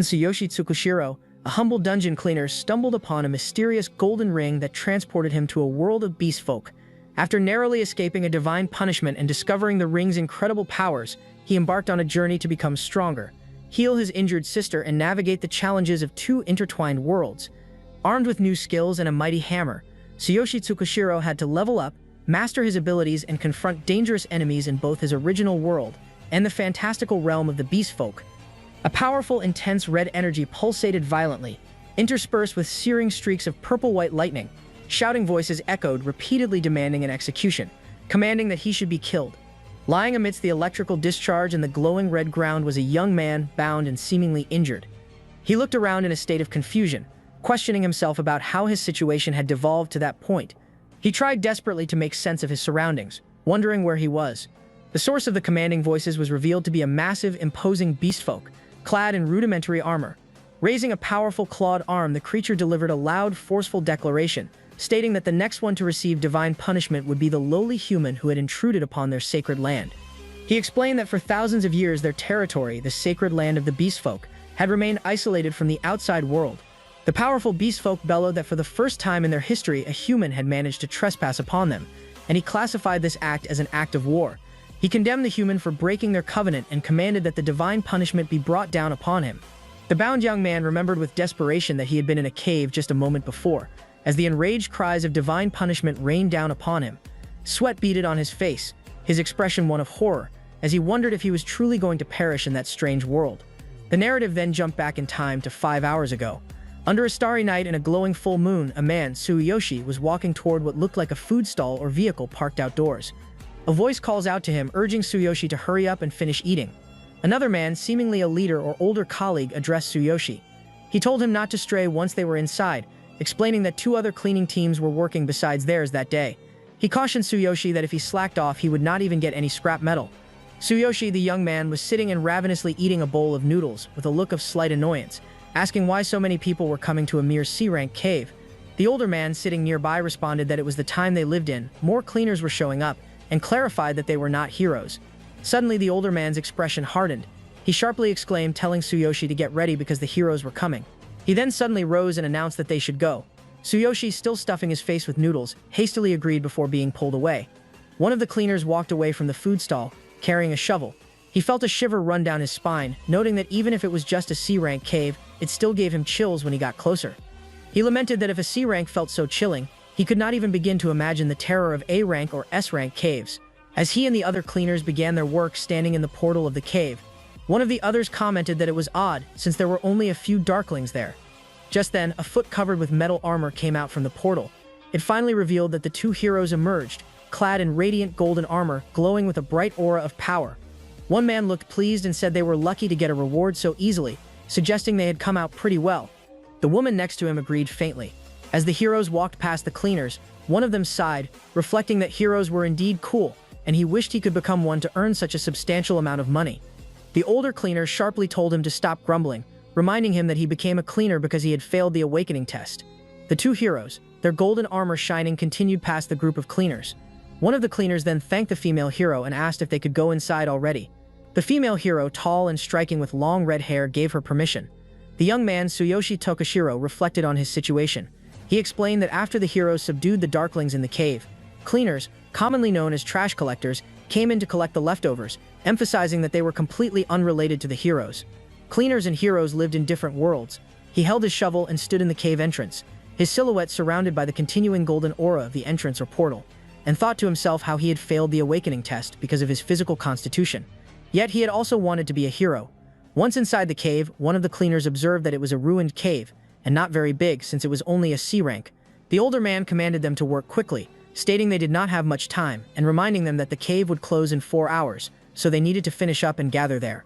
Tsuyoshi Tsukushiro, a humble dungeon cleaner, stumbled upon a mysterious golden ring that transported him to a world of beast folk. After narrowly escaping a divine punishment and discovering the ring's incredible powers, he embarked on a journey to become stronger, heal his injured sister, and navigate the challenges of two intertwined worlds. Armed with new skills and a mighty hammer, Tsuyoshi Tsukushiro had to level up, master his abilities, and confront dangerous enemies in both his original world and the fantastical realm of the beast folk. A powerful, intense red energy pulsated violently, interspersed with searing streaks of purple-white lightning. Shouting voices echoed, repeatedly demanding an execution, commanding that he should be killed. Lying amidst the electrical discharge and the glowing red ground was a young man, bound and seemingly injured. He looked around in a state of confusion, questioning himself about how his situation had devolved to that point. He tried desperately to make sense of his surroundings, wondering where he was. The source of the commanding voices was revealed to be a massive, imposing beast folk, clad in rudimentary armor. Raising a powerful clawed arm, the creature delivered a loud, forceful declaration, stating that the next one to receive divine punishment would be the lowly human who had intruded upon their sacred land. He explained that for thousands of years their territory, the sacred land of the beast folk, had remained isolated from the outside world. The powerful beast folk bellowed that for the first time in their history a human had managed to trespass upon them, and he classified this act as an act of war. He condemned the human for breaking their covenant and commanded that the divine punishment be brought down upon him. The bound young man remembered with desperation that he had been in a cave just a moment before, as the enraged cries of divine punishment rained down upon him. Sweat beaded on his face, his expression one of horror, as he wondered if he was truly going to perish in that strange world. The narrative then jumped back in time to 5 hours ago. Under a starry night and a glowing full moon, a man, Tsuyoshi, was walking toward what looked like a food stall or vehicle parked outdoors. A voice calls out to him, urging Tsuyoshi to hurry up and finish eating. Another man, seemingly a leader or older colleague, addressed Tsuyoshi. He told him not to stray once they were inside, explaining that 2 other cleaning teams were working besides theirs that day. He cautioned Tsuyoshi that if he slacked off, he would not even get any scrap metal. Tsuyoshi, the young man, was sitting and ravenously eating a bowl of noodles with a look of slight annoyance, asking why so many people were coming to a mere C-rank cave. The older man sitting nearby responded that it was the time they lived in, more cleaners were showing up, and clarified that they were not heroes. Suddenly, the older man's expression hardened. He sharply exclaimed, telling Tsuyoshi to get ready because the heroes were coming. He then suddenly rose and announced that they should go. Tsuyoshi, still stuffing his face with noodles, hastily agreed before being pulled away. One of the cleaners walked away from the food stall, carrying a shovel. He felt a shiver run down his spine, noting that even if it was just a C-rank cave, it still gave him chills when he got closer. He lamented that if a C-rank felt so chilling, he could not even begin to imagine the terror of A-rank or S-rank caves. As he and the other cleaners began their work standing in the portal of the cave, one of the others commented that it was odd, since there were only a few darklings there. Just then, a foot covered with metal armor came out from the portal. It finally revealed that the 2 heroes emerged, clad in radiant golden armor, glowing with a bright aura of power. One man looked pleased and said they were lucky to get a reward so easily, suggesting they had come out pretty well. The woman next to him agreed faintly. As the heroes walked past the cleaners, one of them sighed, reflecting that heroes were indeed cool, and he wished he could become one to earn such a substantial amount of money. The older cleaner sharply told him to stop grumbling, reminding him that he became a cleaner because he had failed the awakening test. The 2 heroes, their golden armor shining, continued past the group of cleaners. One of the cleaners then thanked the female hero and asked if they could go inside already. The female hero, tall and striking with long red hair, gave her permission. The young man, Tsuyoshi Tokushiro, reflected on his situation. He explained that after the heroes subdued the darklings in the cave, cleaners, commonly known as trash collectors, came in to collect the leftovers, emphasizing that they were completely unrelated to the heroes. Cleaners and heroes lived in different worlds. He held his shovel and stood in the cave entrance, his silhouette surrounded by the continuing golden aura of the entrance or portal, and thought to himself how he had failed the awakening test because of his physical constitution. Yet he had also wanted to be a hero. Once inside the cave, one of the cleaners observed that it was a ruined cave, and not very big since it was only a C-rank. The older man commanded them to work quickly, stating they did not have much time, and reminding them that the cave would close in 4 hours, so they needed to finish up and gather there.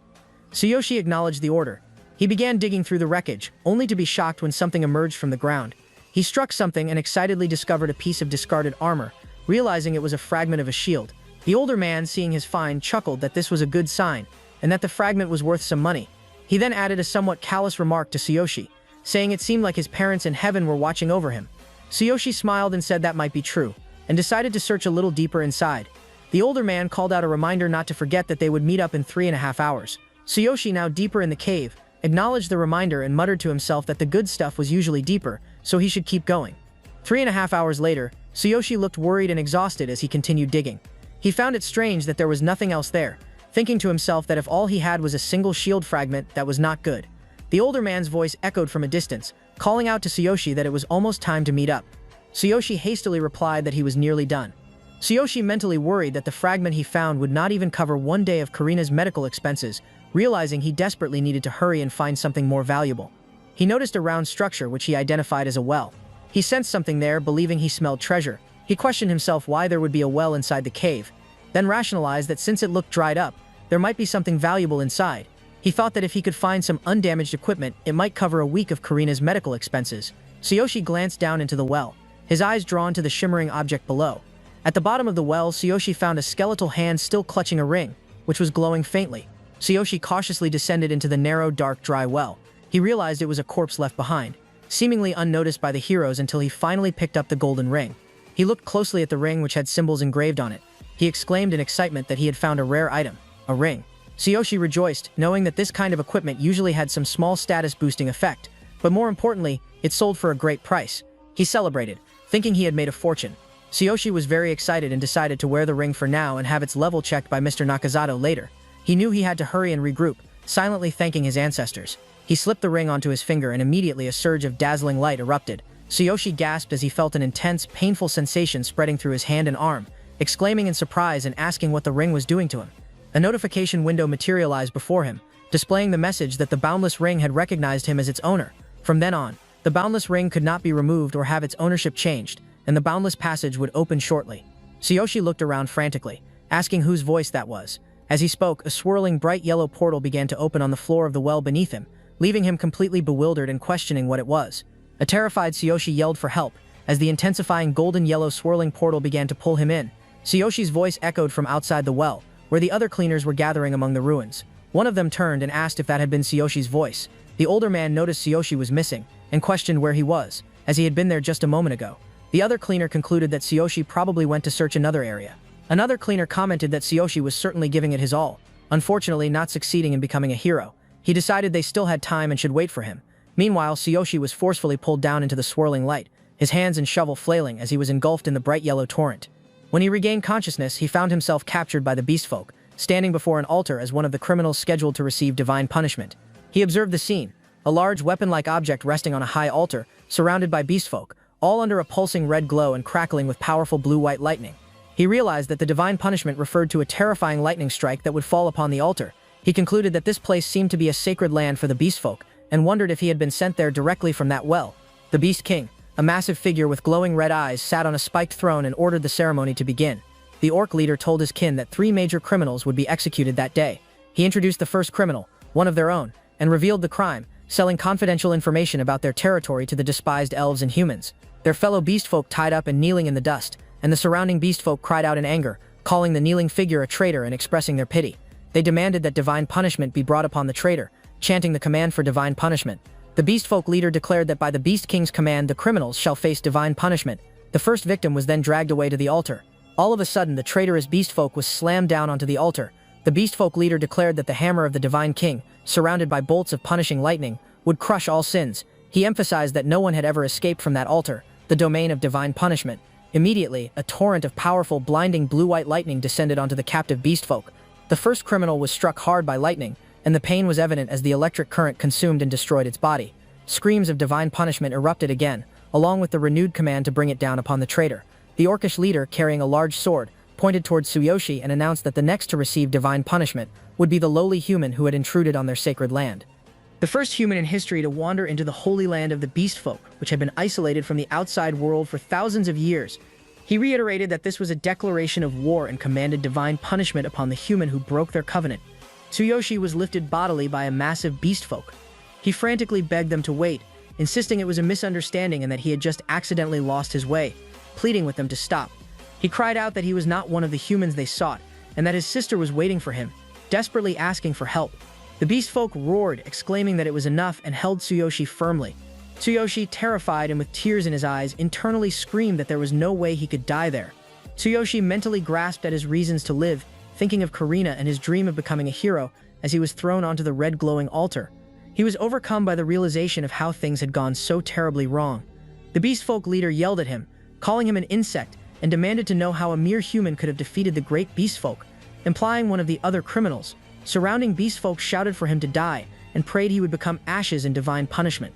Tsuyoshi acknowledged the order. He began digging through the wreckage, only to be shocked when something emerged from the ground. He struck something and excitedly discovered a piece of discarded armor, realizing it was a fragment of a shield. The older man, seeing his find, chuckled that this was a good sign, and that the fragment was worth some money. He then added a somewhat callous remark to Tsuyoshi, saying it seemed like his parents in heaven were watching over him. Tsuyoshi smiled and said that might be true, and decided to search a little deeper inside. The older man called out a reminder not to forget that they would meet up in 3.5 hours. Tsuyoshi, now deeper in the cave, acknowledged the reminder and muttered to himself that the good stuff was usually deeper, so he should keep going. 3.5 hours later, Tsuyoshi looked worried and exhausted as he continued digging. He found it strange that there was nothing else there, thinking to himself that if all he had was a single shield fragment, that was not good. The older man's voice echoed from a distance, calling out to Tsuyoshi that it was almost time to meet up. Tsuyoshi hastily replied that he was nearly done. Tsuyoshi mentally worried that the fragment he found would not even cover one day of Karina's medical expenses, realizing he desperately needed to hurry and find something more valuable. He noticed a round structure which he identified as a well. He sensed something there, believing he smelled treasure. He questioned himself why there would be a well inside the cave, then rationalized that since it looked dried up, there might be something valuable inside. He thought that if he could find some undamaged equipment, it might cover a week of Karina's medical expenses. Tsuyoshi glanced down into the well, his eyes drawn to the shimmering object below. At the bottom of the well, Tsuyoshi found a skeletal hand still clutching a ring, which was glowing faintly. Tsuyoshi cautiously descended into the narrow, dark, dry well. He realized it was a corpse left behind, seemingly unnoticed by the heroes until he finally picked up the golden ring. He looked closely at the ring which had symbols engraved on it. He exclaimed in excitement that he had found a rare item, a ring. Tsuyoshi rejoiced, knowing that this kind of equipment usually had some small status-boosting effect, but more importantly, it sold for a great price. He celebrated, thinking he had made a fortune. Tsuyoshi was very excited and decided to wear the ring for now and have its level checked by Mr. Nakazato later. He knew he had to hurry and regroup, silently thanking his ancestors. He slipped the ring onto his finger and immediately a surge of dazzling light erupted. Tsuyoshi gasped as he felt an intense, painful sensation spreading through his hand and arm, exclaiming in surprise and asking what the ring was doing to him. A notification window materialized before him, displaying the message that the boundless ring had recognized him as its owner. From then on, the boundless ring could not be removed or have its ownership changed, and the boundless passage would open shortly. Tsuyoshi looked around frantically, asking whose voice that was. As he spoke, a swirling bright yellow portal began to open on the floor of the well beneath him, leaving him completely bewildered and questioning what it was. A terrified Tsuyoshi yelled for help, as the intensifying golden yellow swirling portal began to pull him in. Tsuyoshi's voice echoed from outside the well, where the other cleaners were gathering among the ruins. One of them turned and asked if that had been Tsuyoshi's voice. The older man noticed Tsuyoshi was missing, and questioned where he was, as he had been there just a moment ago. The other cleaner concluded that Tsuyoshi probably went to search another area. Another cleaner commented that Tsuyoshi was certainly giving it his all, unfortunately not succeeding in becoming a hero. He decided they still had time and should wait for him. Meanwhile, Tsuyoshi was forcefully pulled down into the swirling light, his hands and shovel flailing as he was engulfed in the bright yellow torrent. When he regained consciousness, he found himself captured by the beastfolk, standing before an altar as one of the criminals scheduled to receive divine punishment. He observed the scene, a large weapon-like object resting on a high altar, surrounded by beastfolk, all under a pulsing red glow and crackling with powerful blue-white lightning. He realized that the divine punishment referred to a terrifying lightning strike that would fall upon the altar. He concluded that this place seemed to be a sacred land for the beastfolk, and wondered if he had been sent there directly from that well. The Beast King, a massive figure with glowing red eyes, sat on a spiked throne and ordered the ceremony to begin. The orc leader told his kin that 3 major criminals would be executed that day. He introduced the first criminal, one of their own, and revealed the crime, selling confidential information about their territory to the despised elves and humans. Their fellow beastfolk tied up and kneeling in the dust, and the surrounding beastfolk cried out in anger, calling the kneeling figure a traitor and expressing their pity. They demanded that divine punishment be brought upon the traitor, chanting the command for divine punishment. The beastfolk leader declared that by the Beast King's command the criminals shall face divine punishment. The first victim was then dragged away to the altar. All of a sudden, the traitorous beastfolk was slammed down onto the altar. The beastfolk leader declared that the hammer of the divine king, surrounded by bolts of punishing lightning, would crush all sins. He emphasized that no one had ever escaped from that altar, the domain of divine punishment. Immediately, a torrent of powerful, blinding blue-white lightning descended onto the captive beastfolk. The first criminal was struck hard by lightning, and the pain was evident as the electric current consumed and destroyed its body. Screams of divine punishment erupted again, along with the renewed command to bring it down upon the traitor. The orcish leader, carrying a large sword, pointed towards Tsuyoshi and announced that the next to receive divine punishment would be the lowly human who had intruded on their sacred land. The first human in history to wander into the holy land of the beastfolk, which had been isolated from the outside world for thousands of years. He reiterated that this was a declaration of war and commanded divine punishment upon the human who broke their covenant. Tsuyoshi was lifted bodily by a massive beastfolk. He frantically begged them to wait, insisting it was a misunderstanding and that he had just accidentally lost his way, pleading with them to stop. He cried out that he was not one of the humans they sought, and that his sister was waiting for him, desperately asking for help. The beastfolk roared, exclaiming that it was enough, and held Tsuyoshi firmly. Tsuyoshi, terrified and with tears in his eyes, internally screamed that there was no way he could die there. Tsuyoshi mentally grasped at his reasons to live, thinking of Karina and his dream of becoming a hero as he was thrown onto the red glowing altar. He was overcome by the realization of how things had gone so terribly wrong. The beast folk leader yelled at him, calling him an insect, and demanded to know how a mere human could have defeated the great beast folk, implying one of the other criminals. Surrounding beast folk shouted for him to die and prayed he would become ashes in divine punishment.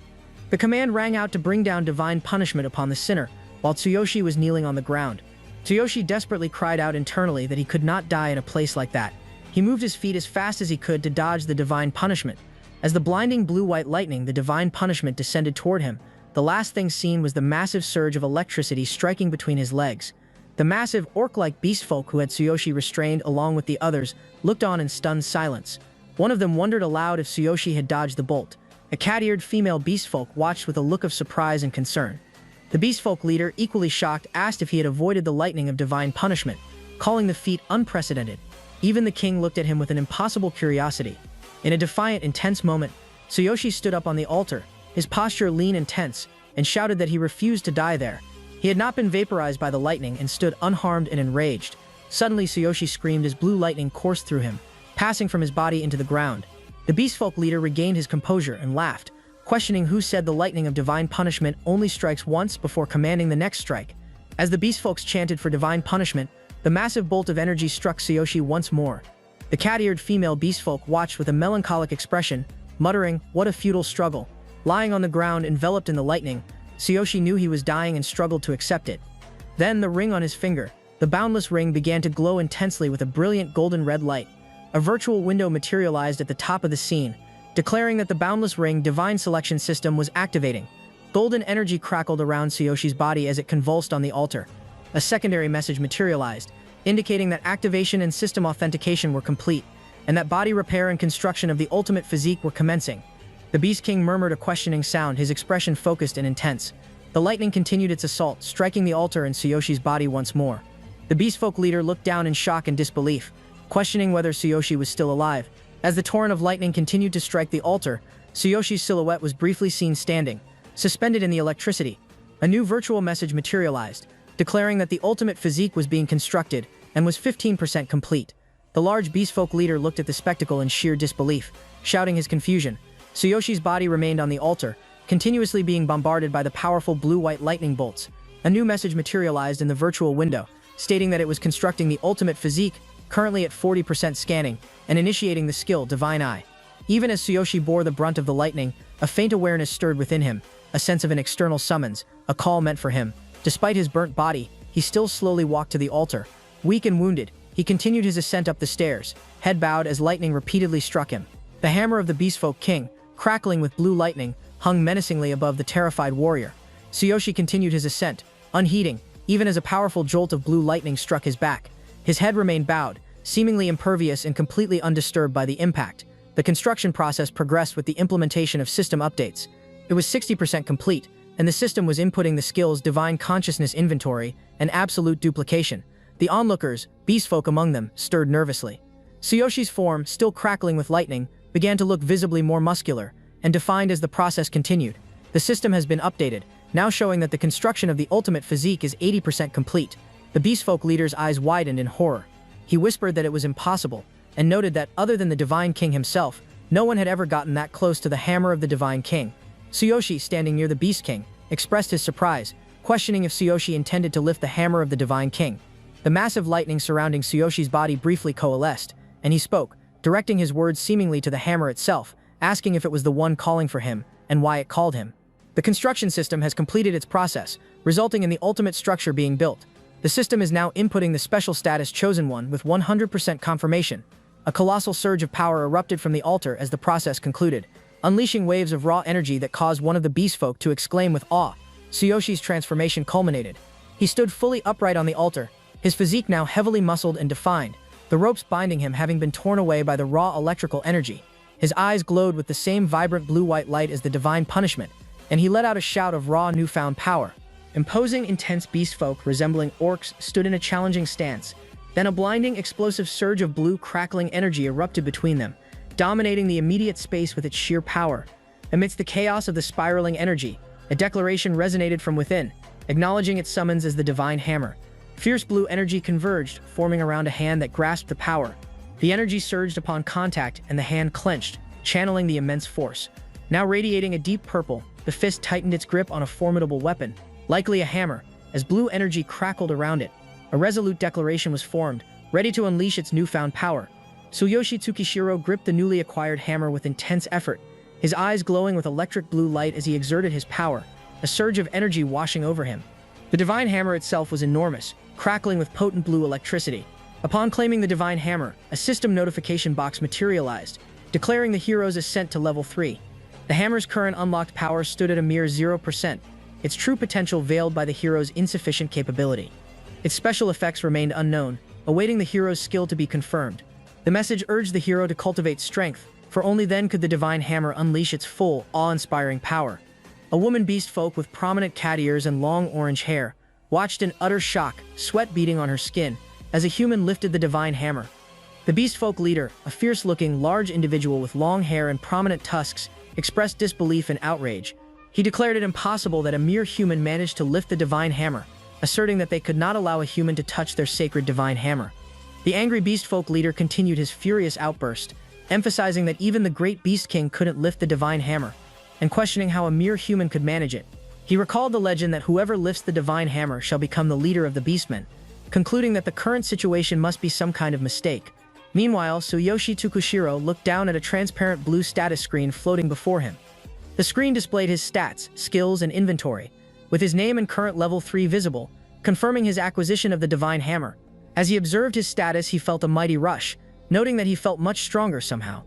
The command rang out to bring down divine punishment upon the sinner, while Tsuyoshi was kneeling on the ground. Tsuyoshi desperately cried out internally that he could not die in a place like that. He moved his feet as fast as he could to dodge the divine punishment. As the blinding blue-white lightning, the divine punishment, descended toward him, the last thing seen was the massive surge of electricity striking between his legs. The massive orc-like beast folk who had Tsuyoshi restrained along with the others looked on in stunned silence. One of them wondered aloud if Tsuyoshi had dodged the bolt. A cat-eared female beast folk watched with a look of surprise and concern. The beast folk leader, equally shocked, asked if he had avoided the lightning of divine punishment, calling the feat unprecedented. Even the king looked at him with an impossible curiosity. In a defiant, intense moment, Tsuyoshi stood up on the altar, his posture lean and tense, and shouted that he refused to die there. He had not been vaporized by the lightning and stood unharmed and enraged. Suddenly, Tsuyoshi screamed as blue lightning coursed through him, passing from his body into the ground. The beast folk leader regained his composure and laughed, questioning who said the lightning of divine punishment only strikes once before commanding the next strike. As the beast folks chanted for divine punishment, the massive bolt of energy struck Tsuyoshi once more. The cat-eared female beast folk watched with a melancholic expression, muttering, "What a futile struggle." Lying on the ground enveloped in the lightning, Tsuyoshi knew he was dying and struggled to accept it. Then the ring on his finger, the boundless ring, began to glow intensely with a brilliant golden red light. A virtual window materialized at the top of the scene, declaring that the boundless ring divine selection system was activating. Golden energy crackled around Tsuyoshi's body as it convulsed on the altar. A secondary message materialized, indicating that activation and system authentication were complete, and that body repair and construction of the ultimate physique were commencing. The Beast King murmured a questioning sound, his expression focused and intense. The lightning continued its assault, striking the altar and Tsuyoshi's body once more. The Beast Folk leader looked down in shock and disbelief, questioning whether Tsuyoshi was still alive. As the torrent of lightning continued to strike the altar, Tsuyoshi's silhouette was briefly seen standing, suspended in the electricity. A new virtual message materialized, declaring that the ultimate physique was being constructed and was 15% complete. The large beast folk leader looked at the spectacle in sheer disbelief, shouting his confusion. Tsuyoshi's body remained on the altar, continuously being bombarded by the powerful blue-white lightning bolts. A new message materialized in the virtual window, stating that it was constructing the ultimate physique, currently at 40% scanning, and initiating the skill Divine Eye. Even as Tsuyoshi bore the brunt of the lightning, a faint awareness stirred within him, a sense of an external summons, a call meant for him. Despite his burnt body, he still slowly walked to the altar. Weak and wounded, he continued his ascent up the stairs, head bowed as lightning repeatedly struck him. The hammer of the Beastfolk King, crackling with blue lightning, hung menacingly above the terrified warrior. Tsuyoshi continued his ascent, unheeding, even as a powerful jolt of blue lightning struck his back. His head remained bowed, seemingly impervious and completely undisturbed by the impact. The construction process progressed with the implementation of system updates. It was 60% complete, and the system was inputting the skills Divine Consciousness Inventory and Absolute Duplication. The onlookers, beastfolk among them, stirred nervously. Tsuyoshi's form, still crackling with lightning, began to look visibly more muscular and defined as the process continued. The system has been updated, now showing that the construction of the ultimate physique is 80% complete. The beastfolk leader's eyes widened in horror. He whispered that it was impossible, and noted that, other than the Divine King himself, no one had ever gotten that close to the hammer of the Divine King. Tsuyoshi, standing near the Beast King, expressed his surprise, questioning if Tsuyoshi intended to lift the hammer of the Divine King. The massive lightning surrounding Tsuyoshi's body briefly coalesced, and he spoke, directing his words seemingly to the hammer itself, asking if it was the one calling for him, and why it called him. The construction system has completed its process, resulting in the ultimate structure being built. The system is now inputting the special status Chosen One with 100% confirmation. A colossal surge of power erupted from the altar as the process concluded, unleashing waves of raw energy that caused one of the beastfolk to exclaim with awe. Tsuyoshi's transformation culminated. He stood fully upright on the altar, his physique now heavily muscled and defined, the ropes binding him having been torn away by the raw electrical energy. His eyes glowed with the same vibrant blue-white light as the divine punishment, and he let out a shout of raw newfound power. Imposing, intense beastfolk resembling orcs stood in a challenging stance. Then a blinding, explosive surge of blue, crackling energy erupted between them, dominating the immediate space with its sheer power. Amidst the chaos of the spiraling energy, a declaration resonated from within, acknowledging its summons as the Divine Hammer. Fierce blue energy converged, forming around a hand that grasped the power. The energy surged upon contact, and the hand clenched, channeling the immense force. Now radiating a deep purple, the fist tightened its grip on a formidable weapon, likely a hammer, as blue energy crackled around it. A resolute declaration was formed, ready to unleash its newfound power. Tsuyoshi Tsukishiro gripped the newly acquired hammer with intense effort, his eyes glowing with electric blue light as he exerted his power, a surge of energy washing over him. The divine hammer itself was enormous, crackling with potent blue electricity. Upon claiming the divine hammer, a system notification box materialized, declaring the hero's ascent to level 3. The hammer's current unlocked power stood at a mere 0%, its true potential veiled by the hero's insufficient capability. Its special effects remained unknown, awaiting the hero's skill to be confirmed. The message urged the hero to cultivate strength, for only then could the divine hammer unleash its full, awe-inspiring power. A woman beast folk with prominent cat ears and long orange hair watched in utter shock, sweat beading on her skin, as a human lifted the divine hammer. The beast folk leader, a fierce-looking, large individual with long hair and prominent tusks, expressed disbelief and outrage. He declared it impossible that a mere human managed to lift the divine hammer, asserting that they could not allow a human to touch their sacred divine hammer. The angry beast folk leader continued his furious outburst, emphasizing that even the great beast king couldn't lift the divine hammer, and questioning how a mere human could manage it. He recalled the legend that whoever lifts the divine hammer shall become the leader of the beastmen, concluding that the current situation must be some kind of mistake. Meanwhile, Tsuyoshi Tsukishiro looked down at a transparent blue status screen floating before him. The screen displayed his stats, skills, and inventory, with his name and current level 3 visible, confirming his acquisition of the divine hammer. As he observed his status, he felt a mighty rush, noting that he felt much stronger somehow.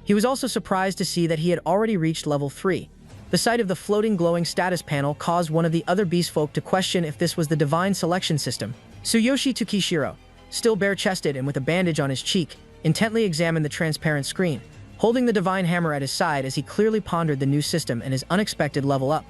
He was also surprised to see that he had already reached level 3. The sight of the floating glowing status panel caused one of the other beast folk to question if this was the divine selection system. Tsuyoshi Tsukishiro, still bare-chested and with a bandage on his cheek, intently examined the transparent screen, holding the divine hammer at his side as he clearly pondered the new system and his unexpected level up.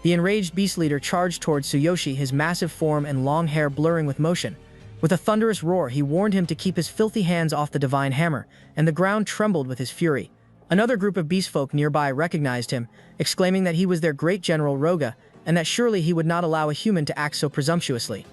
The enraged beast leader charged towards Tsuyoshi, his massive form and long hair blurring with motion. With a thunderous roar, he warned him to keep his filthy hands off the divine hammer, and the ground trembled with his fury. Another group of beast folk nearby recognized him, exclaiming that he was their great general Roga, and that surely he would not allow a human to act so presumptuously.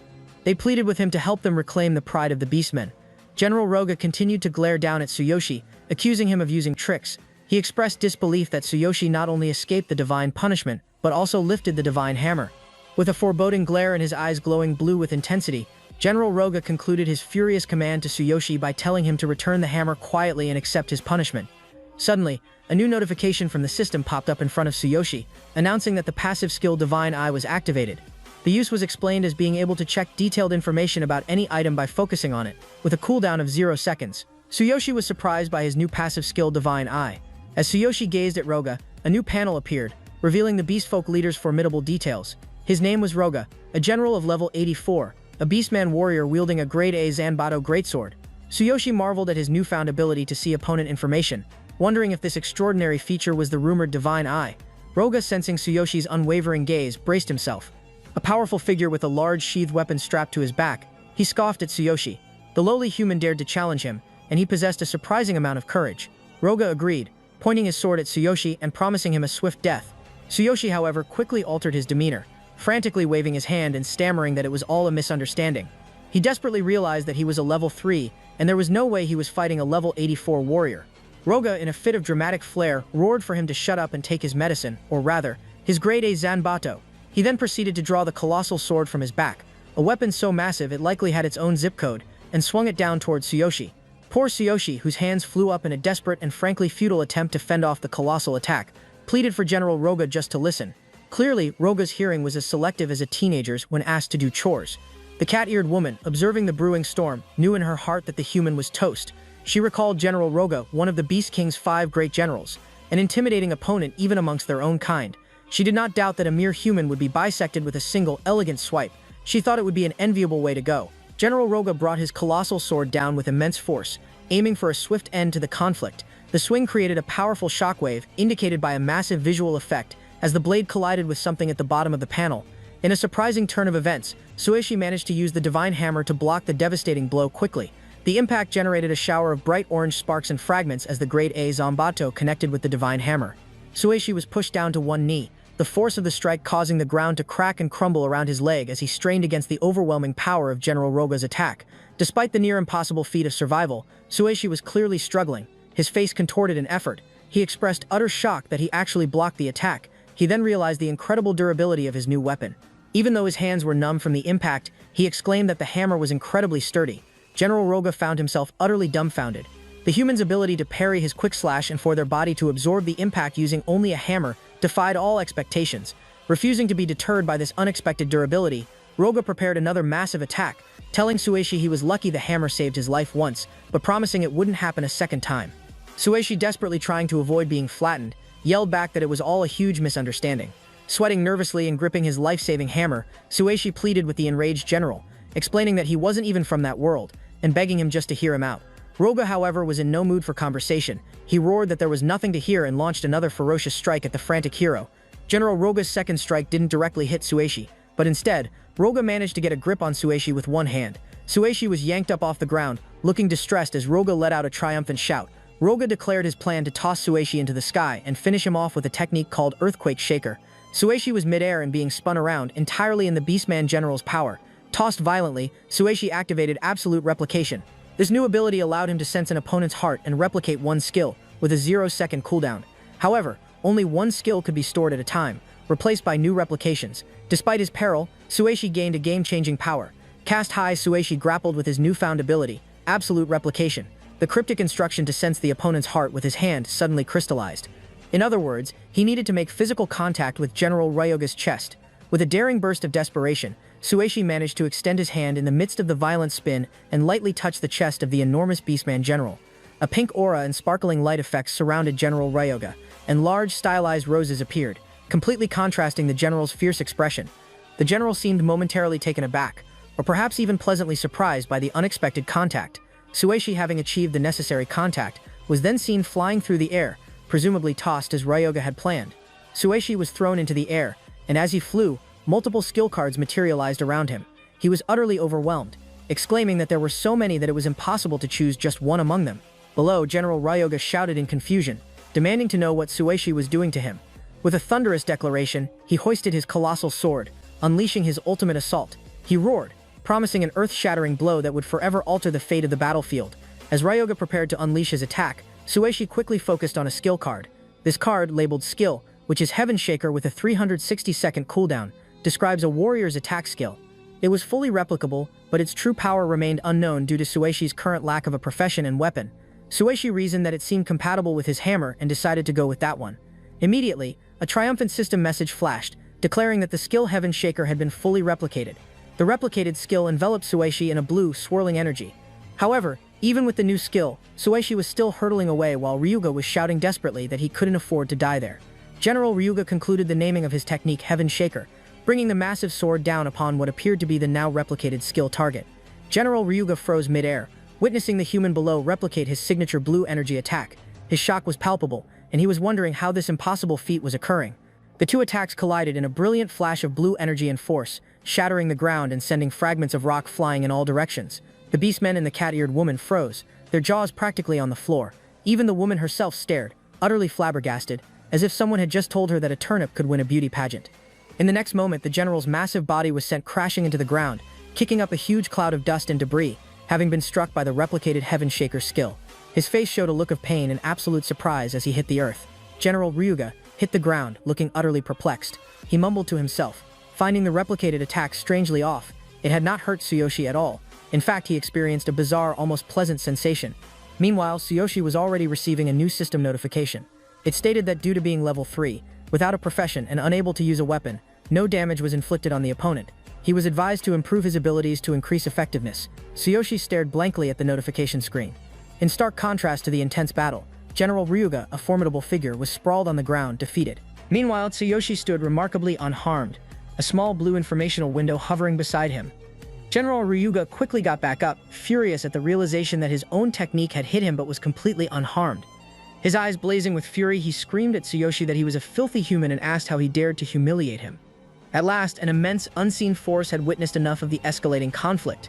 They pleaded with him to help them reclaim the pride of the beastmen. General Roga continued to glare down at Tsuyoshi, accusing him of using tricks. He expressed disbelief that Tsuyoshi not only escaped the divine punishment, but also lifted the divine hammer. With a foreboding glare and his eyes glowing blue with intensity, General Roga concluded his furious command to Tsuyoshi by telling him to return the hammer quietly and accept his punishment. Suddenly, a new notification from the system popped up in front of Tsuyoshi, announcing that the passive skill Divine Eye was activated. The use was explained as being able to check detailed information about any item by focusing on it, with a cooldown of 0 seconds. Tsuyoshi was surprised by his new passive skill Divine Eye. As Tsuyoshi gazed at Roga, a new panel appeared, revealing the beastfolk leader's formidable details. His name was Roga, a general of level 84, a beastman warrior wielding a grade A Zanbato greatsword. Tsuyoshi marveled at his newfound ability to see opponent information, wondering if this extraordinary feature was the rumored Divine Eye. Roga, sensing Tsuyoshi's unwavering gaze, braced himself. A powerful figure with a large sheathed weapon strapped to his back, he scoffed at Tsuyoshi. The lowly human dared to challenge him, and he possessed a surprising amount of courage. Roga agreed, pointing his sword at Tsuyoshi and promising him a swift death. Tsuyoshi, however, quickly altered his demeanor, frantically waving his hand and stammering that it was all a misunderstanding. He desperately realized that he was a level 3, and there was no way he was fighting a level 84 warrior. Roga, in a fit of dramatic flair, roared for him to shut up and take his medicine, or rather, his grade A Zanbato. He then proceeded to draw the colossal sword from his back, a weapon so massive it likely had its own zip code, and swung it down towards Tsuyoshi. Poor Tsuyoshi, whose hands flew up in a desperate and frankly futile attempt to fend off the colossal attack, pleaded for General Roga just to listen. Clearly, Roga's hearing was as selective as a teenager's when asked to do chores. The cat-eared woman, observing the brewing storm, knew in her heart that the human was toast. She recalled General Roga, one of the Beast King's 5 great generals, an intimidating opponent even amongst their own kind. She did not doubt that a mere human would be bisected with a single, elegant swipe. She thought it would be an enviable way to go. General Roga brought his colossal sword down with immense force, aiming for a swift end to the conflict. The swing created a powerful shockwave, indicated by a massive visual effect, as the blade collided with something at the bottom of the panel. In a surprising turn of events, Tsuyoshi managed to use the divine hammer to block the devastating blow quickly. The impact generated a shower of bright orange sparks and fragments as the grade A Zanbato connected with the divine hammer. Tsuyoshi was pushed down to one knee, the force of the strike causing the ground to crack and crumble around his leg as he strained against the overwhelming power of General Roga's attack. Despite the near-impossible feat of survival, Tsuyoshi was clearly struggling, his face contorted in effort. he expressed utter shock that he actually blocked the attack. He then realized the incredible durability of his new weapon. Even though his hands were numb from the impact, he exclaimed that the hammer was incredibly sturdy. General Roga found himself utterly dumbfounded. The human's ability to parry his quick slash and for their body to absorb the impact using only a hammer defied all expectations. Refusing to be deterred by this unexpected durability, Roga prepared another massive attack, telling Sueshi he was lucky the hammer saved his life once, but promising it wouldn't happen a second time. Sueshi, desperately trying to avoid being flattened, yelled back that it was all a huge misunderstanding. Sweating nervously and gripping his life-saving hammer, Sueshi pleaded with the enraged general, explaining that he wasn't even from that world, and begging him just to hear him out. Roga, however, was in no mood for conversation. He roared that there was nothing to hear and launched another ferocious strike at the frantic hero. General Roga's second strike didn't directly hit Sueshi, but instead, Roga managed to get a grip on Sueshi with one hand. Sueshi was yanked up off the ground, looking distressed as Roga let out a triumphant shout. Roga declared his plan to toss Sueshi into the sky and finish him off with a technique called Earthquake Shaker. Sueshi was midair and being spun around, entirely in the Beastman General's power. Tossed violently, Sueshi activated Absolute Replication. This new ability allowed him to sense an opponent's heart and replicate one skill, with a 0-second cooldown. However, only one skill could be stored at a time, replaced by new replications. Despite his peril, Sueshi gained a game-changing power. Cast high, Sueshi grappled with his newfound ability, Absolute Replication. The cryptic instruction to sense the opponent's heart with his hand suddenly crystallized. In other words, he needed to make physical contact with General Ryoga's chest. With a daring burst of desperation, Sueshi managed to extend his hand in the midst of the violent spin and lightly touch the chest of the enormous Beastman General. A pink aura and sparkling light effects surrounded General Ryoga, and large stylized roses appeared, completely contrasting the general's fierce expression. The general seemed momentarily taken aback, or perhaps even pleasantly surprised by the unexpected contact. Sueshi, having achieved the necessary contact, was then seen flying through the air, presumably tossed as Ryoga had planned. Sueshi was thrown into the air, and as he flew, multiple skill cards materialized around him. He was utterly overwhelmed, exclaiming that there were so many that it was impossible to choose just one among them. Below, General Ryoga shouted in confusion, demanding to know what Sueshi was doing to him. With a thunderous declaration, he hoisted his colossal sword, unleashing his ultimate assault. He roared, promising an earth-shattering blow that would forever alter the fate of the battlefield. As Ryoga prepared to unleash his attack, Sueshi quickly focused on a skill card. This card, labeled Skill, which is Heaven Shaker with a 360-second cooldown, describes a warrior's attack skill. It was fully replicable, but its true power remained unknown due to Sueshi's current lack of a profession and weapon. Sueshi reasoned that it seemed compatible with his hammer and decided to go with that one. Immediately, a triumphant system message flashed, declaring that the skill Heaven Shaker had been fully replicated. The replicated skill enveloped Sueshi in a blue, swirling energy. However, even with the new skill, Sueshi was still hurtling away while Ryuga was shouting desperately that he couldn't afford to die there. General Ryuga concluded the naming of his technique Heaven Shaker, bringing the massive sword down upon what appeared to be the now replicated skill target. General Ryuga froze midair, witnessing the human below replicate his signature blue energy attack. His shock was palpable, and he was wondering how this impossible feat was occurring. The two attacks collided in a brilliant flash of blue energy and force, shattering the ground and sending fragments of rock flying in all directions. The beastmen and the cat-eared woman froze, their jaws practically on the floor. Even the woman herself stared, utterly flabbergasted, as if someone had just told her that a turnip could win a beauty pageant. In the next moment, the general's massive body was sent crashing into the ground, kicking up a huge cloud of dust and debris, having been struck by the replicated Heaven Shaker skill. His face showed a look of pain and absolute surprise as he hit the earth. General Ryuga hit the ground, looking utterly perplexed. He mumbled to himself, finding the replicated attack strangely off. It had not hurt Tsuyoshi at all. In fact, he experienced a bizarre, almost pleasant sensation. Meanwhile, Tsuyoshi was already receiving a new system notification. It stated that due to being level 3, without a profession and unable to use a weapon, no damage was inflicted on the opponent. He was advised to improve his abilities to increase effectiveness. Tsuyoshi stared blankly at the notification screen. In stark contrast to the intense battle, General Ryuga, a formidable figure, was sprawled on the ground, defeated. Meanwhile, Tsuyoshi stood remarkably unharmed, a small blue informational window hovering beside him. General Ryuga quickly got back up, furious at the realization that his own technique had hit him but was completely unharmed. His eyes blazing with fury, he screamed at Tsuyoshi that he was a filthy human and asked how he dared to humiliate him. At last, an immense, unseen force had witnessed enough of the escalating conflict.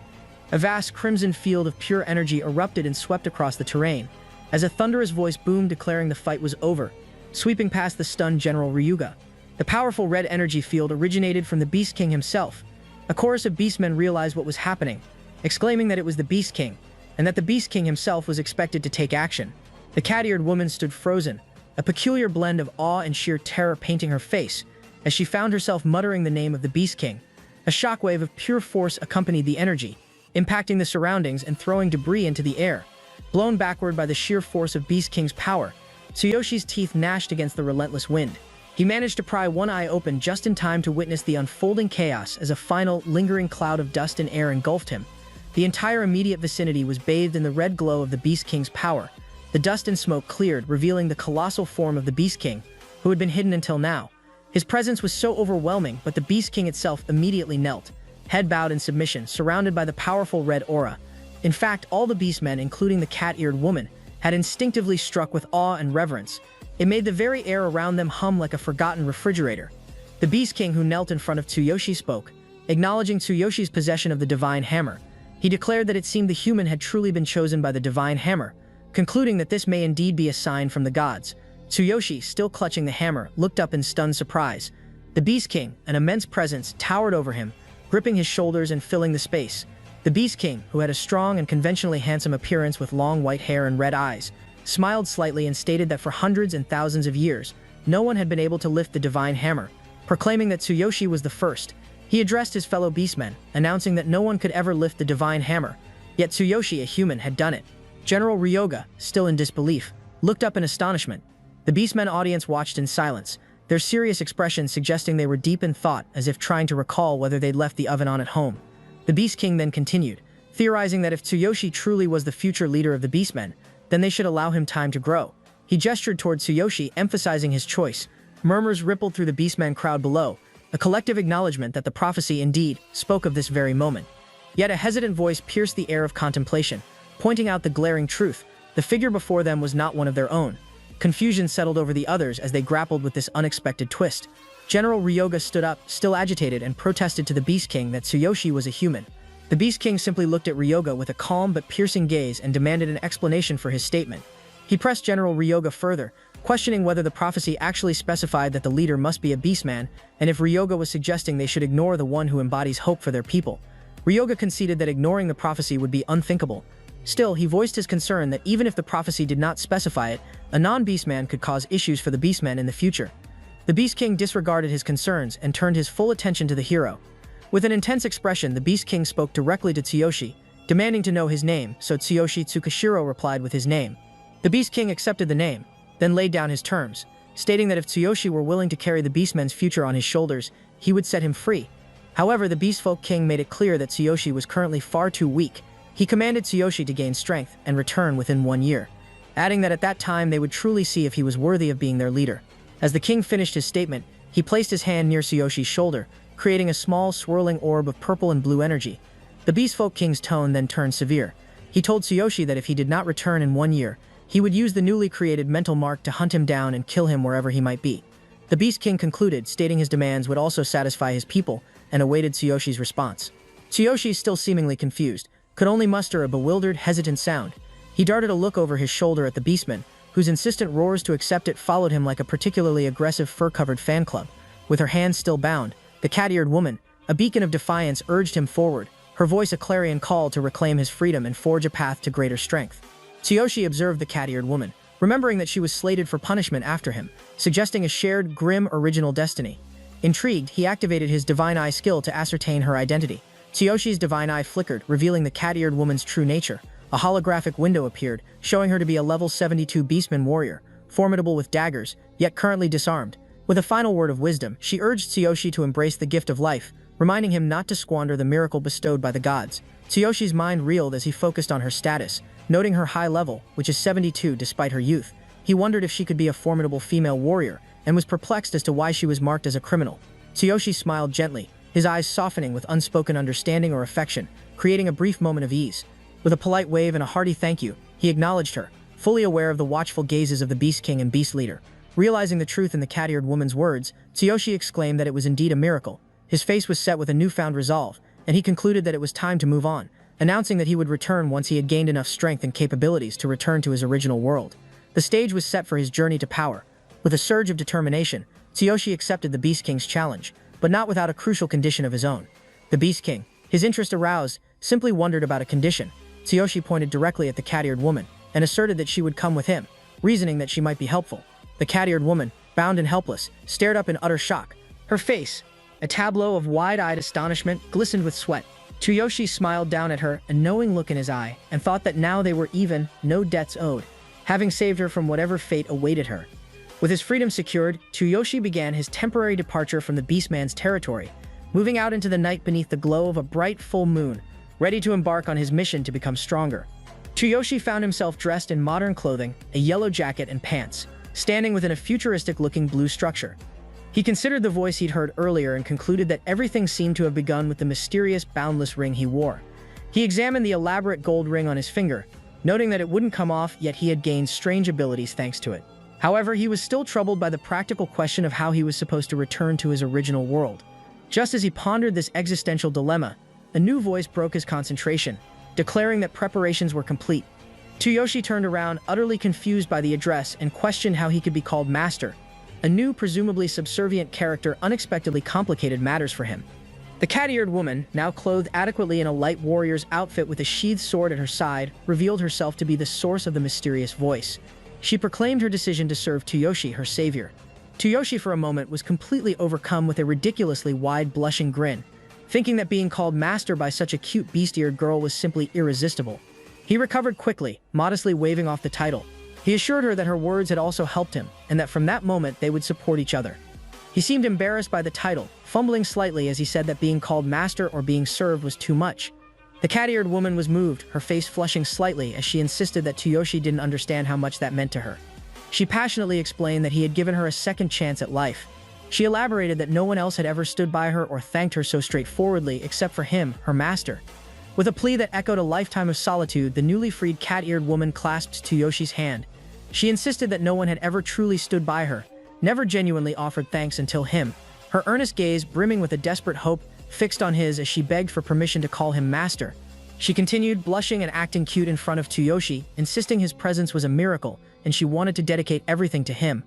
A vast crimson field of pure energy erupted and swept across the terrain, as a thunderous voice boomed declaring the fight was over, sweeping past the stunned General Ryuga. The powerful red energy field originated from the Beast King himself. A chorus of beastmen realized what was happening, exclaiming that it was the Beast King, and that the Beast King himself was expected to take action. The cat-eared woman stood frozen, a peculiar blend of awe and sheer terror painting her face as she found herself muttering the name of the Beast King. A shockwave of pure force accompanied the energy, impacting the surroundings and throwing debris into the air. Blown backward by the sheer force of Beast King's power, Tsuyoshi's teeth gnashed against the relentless wind. He managed to pry one eye open just in time to witness the unfolding chaos as a final, lingering cloud of dust and air engulfed him. The entire immediate vicinity was bathed in the red glow of the Beast King's power. The dust and smoke cleared, revealing the colossal form of the Beast King, who had been hidden until now. His presence was so overwhelming, but the Beast King itself immediately knelt, head bowed in submission, surrounded by the powerful red aura. In fact, all the beastmen, including the cat-eared woman, had instinctively struck with awe and reverence. It made the very air around them hum like a forgotten refrigerator. The Beast King, who knelt in front of Tsuyoshi, spoke, acknowledging Tsuyoshi's possession of the Divine Hammer. He declared that it seemed the human had truly been chosen by the Divine Hammer, concluding that this may indeed be a sign from the gods. Tsuyoshi, still clutching the hammer, looked up in stunned surprise. The Beast King, an immense presence, towered over him, gripping his shoulders and filling the space. The Beast King, who had a strong and conventionally handsome appearance with long white hair and red eyes, smiled slightly and stated that for hundreds and thousands of years, no one had been able to lift the Divine Hammer, proclaiming that Tsuyoshi was the first. He addressed his fellow beastmen, announcing that no one could ever lift the Divine Hammer, yet Tsuyoshi, a human, had done it. General Ryoga, still in disbelief, looked up in astonishment. The beastmen audience watched in silence, their serious expressions suggesting they were deep in thought, as if trying to recall whether they'd left the oven on at home. The Beast King then continued, theorizing that if Tsuyoshi truly was the future leader of the beastmen, then they should allow him time to grow. He gestured toward Tsuyoshi, emphasizing his choice. Murmurs rippled through the beastmen crowd below, a collective acknowledgement that the prophecy indeed spoke of this very moment. Yet a hesitant voice pierced the air of contemplation, pointing out the glaring truth. The figure before them was not one of their own. Confusion settled over the others as they grappled with this unexpected twist. General Ryoga stood up, still agitated, and protested to the Beast King that Tsuyoshi was a human. The Beast King simply looked at Ryoga with a calm but piercing gaze and demanded an explanation for his statement. He pressed General Ryoga further, questioning whether the prophecy actually specified that the leader must be a beastman, and if Ryoga was suggesting they should ignore the one who embodies hope for their people. Ryoga conceded that ignoring the prophecy would be unthinkable. Still, he voiced his concern that even if the prophecy did not specify it, a non-beastman could cause issues for the beastmen in the future. The Beast King disregarded his concerns and turned his full attention to the hero. With an intense expression, the Beast King spoke directly to Tsuyoshi, demanding to know his name, so Tsuyoshi Tsukashiro replied with his name. The Beast King accepted the name, then laid down his terms, stating that if Tsuyoshi were willing to carry the beastmen's future on his shoulders, he would set him free. However, the Beastfolk King made it clear that Tsuyoshi was currently far too weak. He commanded Tsuyoshi to gain strength and return within 1 year, adding that at that time they would truly see if he was worthy of being their leader. As the king finished his statement, he placed his hand near Tsuyoshi's shoulder, creating a small, swirling orb of purple and blue energy. The Beastfolk King's tone then turned severe. He told Tsuyoshi that if he did not return in 1 year, he would use the newly created mental mark to hunt him down and kill him wherever he might be. The Beast King concluded, stating his demands would also satisfy his people, and awaited Tsuyoshi's response. Tsuyoshi, still seemingly confused, could only muster a bewildered, hesitant sound. He darted a look over his shoulder at the beastman, whose insistent roars to accept it followed him like a particularly aggressive fur-covered fan club. With her hands still bound, the cat-eared woman, a beacon of defiance, urged him forward, her voice a clarion call to reclaim his freedom and forge a path to greater strength. Tsuyoshi observed the cat-eared woman, remembering that she was slated for punishment after him, suggesting a shared, grim, original destiny. Intrigued, he activated his Divine Eye skill to ascertain her identity. Tsuyoshi's Divine Eye flickered, revealing the cat-eared woman's true nature. A holographic window appeared, showing her to be a level 72 beastman warrior, formidable with daggers, yet currently disarmed. With a final word of wisdom, she urged Tsuyoshi to embrace the gift of life, reminding him not to squander the miracle bestowed by the gods. Tsuyoshi's mind reeled as he focused on her status, noting her high level, which is 72 despite her youth. He wondered if she could be a formidable female warrior, and was perplexed as to why she was marked as a criminal. Tsuyoshi smiled gently, his eyes softening with unspoken understanding or affection, creating a brief moment of ease. With a polite wave and a hearty thank you, he acknowledged her, fully aware of the watchful gazes of the Beast King and Beast Leader. Realizing the truth in the cat-eared woman's words, Tsuyoshi exclaimed that it was indeed a miracle. His face was set with a newfound resolve, and he concluded that it was time to move on, announcing that he would return once he had gained enough strength and capabilities to return to his original world. The stage was set for his journey to power. With a surge of determination, Tsuyoshi accepted the Beast King's challenge, but not without a crucial condition of his own. The Beast King, his interest aroused, simply wondered about a condition. Tsuyoshi pointed directly at the cat-eared woman and asserted that she would come with him, reasoning that she might be helpful. The cat-eared woman, bound and helpless, stared up in utter shock. Her face, a tableau of wide-eyed astonishment, glistened with sweat. Tsuyoshi smiled down at her, a knowing look in his eye, and thought that now they were even, no debts owed, having saved her from whatever fate awaited her. With his freedom secured, Tsuyoshi began his temporary departure from the Beastman's territory, moving out into the night beneath the glow of a bright full moon, ready to embark on his mission to become stronger. Tsuyoshi found himself dressed in modern clothing, a yellow jacket and pants, standing within a futuristic-looking blue structure. He considered the voice he'd heard earlier and concluded that everything seemed to have begun with the mysterious, boundless ring he wore. He examined the elaborate gold ring on his finger, noting that it wouldn't come off, yet he had gained strange abilities thanks to it. However, he was still troubled by the practical question of how he was supposed to return to his original world. Just as he pondered this existential dilemma, a new voice broke his concentration, declaring that preparations were complete. Tsuyoshi turned around, utterly confused by the address, and questioned how he could be called master. A new, presumably subservient character unexpectedly complicated matters for him. The cat-eared woman, now clothed adequately in a light warrior's outfit with a sheathed sword at her side, revealed herself to be the source of the mysterious voice. She proclaimed her decision to serve Tsuyoshi, her savior. Tsuyoshi for a moment was completely overcome with a ridiculously wide, blushing grin, thinking that being called master by such a cute beast-eared girl was simply irresistible. He recovered quickly, modestly waving off the title. He assured her that her words had also helped him, and that from that moment they would support each other. He seemed embarrassed by the title, fumbling slightly as he said that being called master or being served was too much. The cat-eared woman was moved, her face flushing slightly as she insisted that Tsuyoshi didn't understand how much that meant to her. She passionately explained that he had given her a second chance at life. She elaborated that no one else had ever stood by her or thanked her so straightforwardly except for him, her master. With a plea that echoed a lifetime of solitude, the newly freed cat-eared woman clasped Tsuyoshi hand. She insisted that no one had ever truly stood by her, never genuinely offered thanks until him. Her earnest gaze, brimming with a desperate hope, fixed on his as she begged for permission to call him master. She continued, blushing and acting cute in front of Tsuyoshi, insisting his presence was a miracle, and she wanted to dedicate everything to him.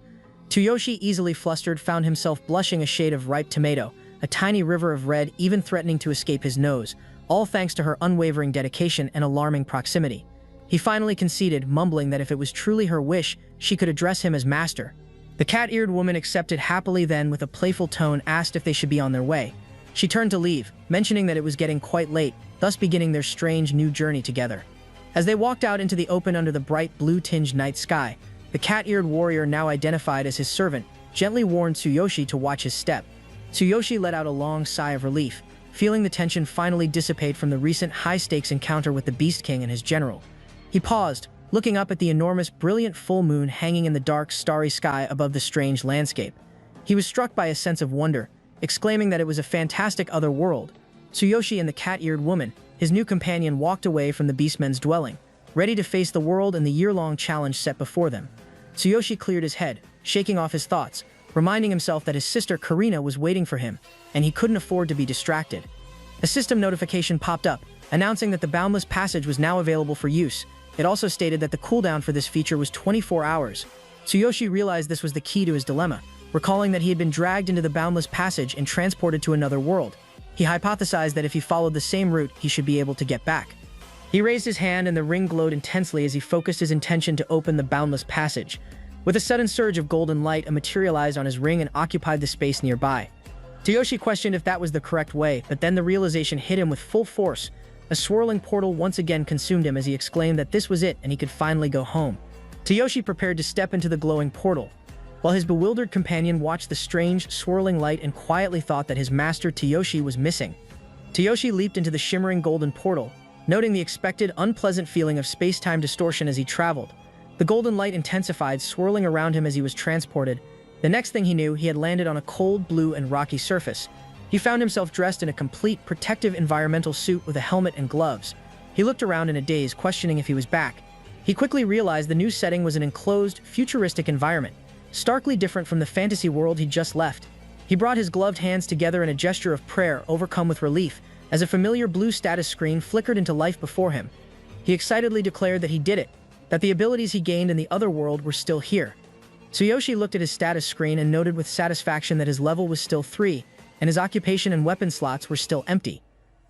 Tsuyoshi, easily flustered, found himself blushing a shade of ripe tomato, a tiny river of red even threatening to escape his nose, all thanks to her unwavering dedication and alarming proximity. He finally conceded, mumbling that if it was truly her wish, she could address him as master. The cat-eared woman accepted happily, then with a playful tone asked if they should be on their way. She turned to leave, mentioning that it was getting quite late, thus beginning their strange new journey together. As they walked out into the open under the bright blue-tinged night sky, the cat-eared warrior, now identified as his servant, gently warned Tsuyoshi to watch his step. Tsuyoshi let out a long sigh of relief, feeling the tension finally dissipate from the recent high-stakes encounter with the Beast King and his general. He paused, looking up at the enormous, brilliant full moon hanging in the dark, starry sky above the strange landscape. He was struck by a sense of wonder, exclaiming that it was a fantastic other world. Tsuyoshi and the cat-eared woman, his new companion, walked away from the Beastman's dwelling, ready to face the world and the year-long challenge set before them. Tsuyoshi cleared his head, shaking off his thoughts, reminding himself that his sister Karina was waiting for him, and he couldn't afford to be distracted. A system notification popped up, announcing that the Boundless Passage was now available for use. It also stated that the cooldown for this feature was 24 hours. Tsuyoshi realized this was the key to his dilemma, recalling that he had been dragged into the Boundless Passage and transported to another world. He hypothesized that if he followed the same route, he should be able to get back. He raised his hand and the ring glowed intensely as he focused his intention to open the Boundless Passage. With a sudden surge of golden light, it materialized on his ring and occupied the space nearby. Tsuyoshi questioned if that was the correct way, but then the realization hit him with full force. A swirling portal once again consumed him as he exclaimed that this was it and he could finally go home. Tsuyoshi prepared to step into the glowing portal, while his bewildered companion watched the strange, swirling light and quietly thought that his master Tsuyoshi was missing. Tsuyoshi leaped into the shimmering golden portal, noting the expected, unpleasant feeling of space-time distortion as he traveled. The golden light intensified, swirling around him as he was transported. The next thing he knew, he had landed on a cold, blue, and rocky surface. He found himself dressed in a complete, protective environmental suit with a helmet and gloves. He looked around in a daze, questioning if he was back. He quickly realized the new setting was an enclosed, futuristic environment, starkly different from the fantasy world he'd just left. He brought his gloved hands together in a gesture of prayer, overcome with relief, as a familiar blue status screen flickered into life before him. He excitedly declared that he did it, that the abilities he gained in the other world were still here. Tsuyoshi looked at his status screen and noted with satisfaction that his level was still 3, and his occupation and weapon slots were still empty.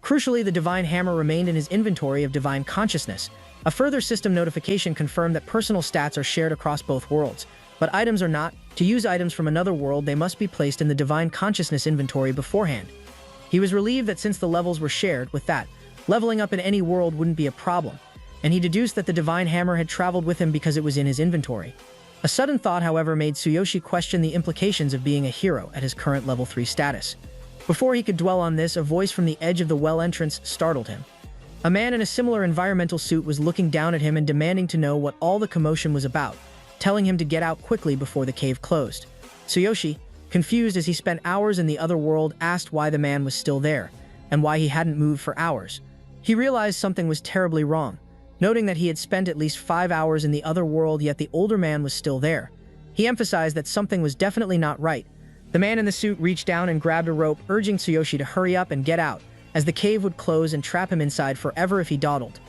Crucially, the Divine Hammer remained in his inventory of Divine Consciousness. A further system notification confirmed that personal stats are shared across both worlds, But items are not. To use items from another world, they must be placed in the divine consciousness inventory beforehand. He was relieved that since the levels were shared, with that, leveling up in any world wouldn't be a problem, and he deduced that the divine hammer had traveled with him because it was in his inventory. A sudden thought, however, made Tsuyoshi question the implications of being a hero at his current level 3 status. Before he could dwell on this, a voice from the edge of the well entrance startled him. A man in a similar environmental suit was looking down at him and demanding to know what all the commotion was about, telling him to get out quickly before the cave closed. Tsuyoshi, confused as he spent hours in the other world, asked why the man was still there, and why he hadn't moved for hours. He realized something was terribly wrong, noting that he had spent at least 5 hours in the other world, yet the older man was still there. He emphasized that something was definitely not right. The man in the suit reached down and grabbed a rope, urging Tsuyoshi to hurry up and get out, as the cave would close and trap him inside forever if he dawdled.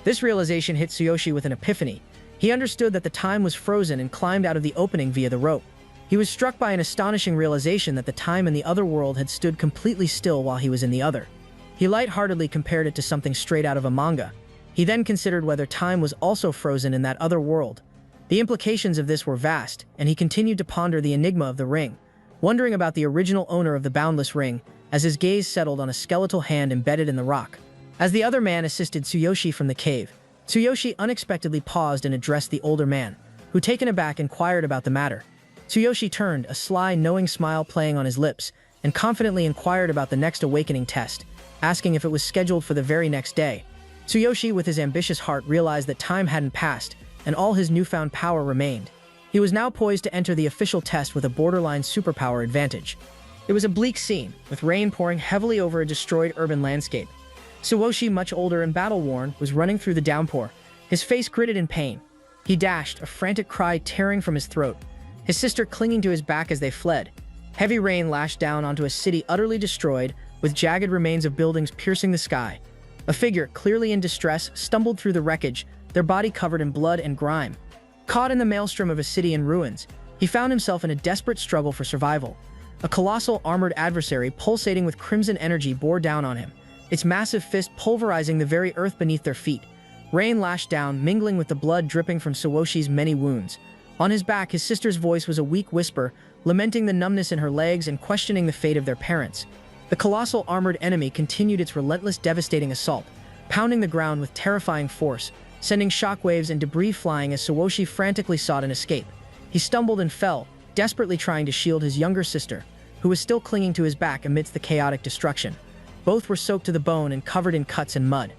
This realization hit Tsuyoshi with an epiphany. He understood that the time was frozen and climbed out of the opening via the rope. He was struck by an astonishing realization that the time in the other world had stood completely still while he was in the other. He lightheartedly compared it to something straight out of a manga. He then considered whether time was also frozen in that other world. The implications of this were vast, and he continued to ponder the enigma of the ring, wondering about the original owner of the boundless ring, as his gaze settled on a skeletal hand embedded in the rock. As the other man assisted Tsuyoshi from the cave, Tsuyoshi unexpectedly paused and addressed the older man, who, taken aback, inquired about the matter. Tsuyoshi turned, a sly, knowing smile playing on his lips, and confidently inquired about the next awakening test, asking if it was scheduled for the very next day. Tsuyoshi, with his ambitious heart, realized that time hadn't passed, and all his newfound power remained. He was now poised to enter the official test with a borderline superpower advantage. It was a bleak scene, with rain pouring heavily over a destroyed urban landscape. Tsuyoshi, much older and battle-worn, was running through the downpour, his face gritted in pain. He dashed, a frantic cry tearing from his throat, his sister clinging to his back as they fled. Heavy rain lashed down onto a city utterly destroyed, with jagged remains of buildings piercing the sky. A figure, clearly in distress, stumbled through the wreckage, their body covered in blood and grime. Caught in the maelstrom of a city in ruins, he found himself in a desperate struggle for survival. A colossal armored adversary, pulsating with crimson energy, bore down on him, its massive fist pulverizing the very earth beneath their feet. Rain lashed down, mingling with the blood dripping from Tsuyoshi many wounds. On his back, his sister's voice was a weak whisper, lamenting the numbness in her legs and questioning the fate of their parents. The colossal armored enemy continued its relentless, devastating assault, pounding the ground with terrifying force, sending shockwaves and debris flying as Tsuyoshi frantically sought an escape. He stumbled and fell, desperately trying to shield his younger sister, who was still clinging to his back amidst the chaotic destruction. Both were soaked to the bone and covered in cuts and mud.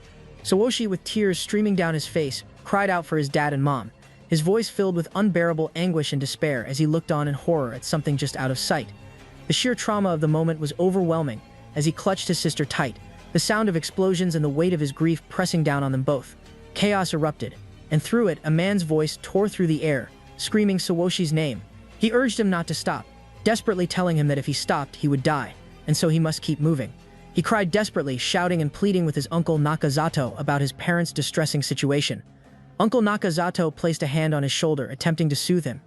Tsuyoshi, with tears streaming down his face, cried out for his dad and mom, his voice filled with unbearable anguish and despair as he looked on in horror at something just out of sight. The sheer trauma of the moment was overwhelming as he clutched his sister tight, the sound of explosions and the weight of his grief pressing down on them both. Chaos erupted, and through it, a man's voice tore through the air, screaming Tsuyoshi's name. He urged him not to stop, desperately telling him that if he stopped, he would die, and so he must keep moving. He cried desperately, shouting and pleading with his uncle Nakazato about his parents' distressing situation. Uncle Nakazato placed a hand on his shoulder, attempting to soothe him.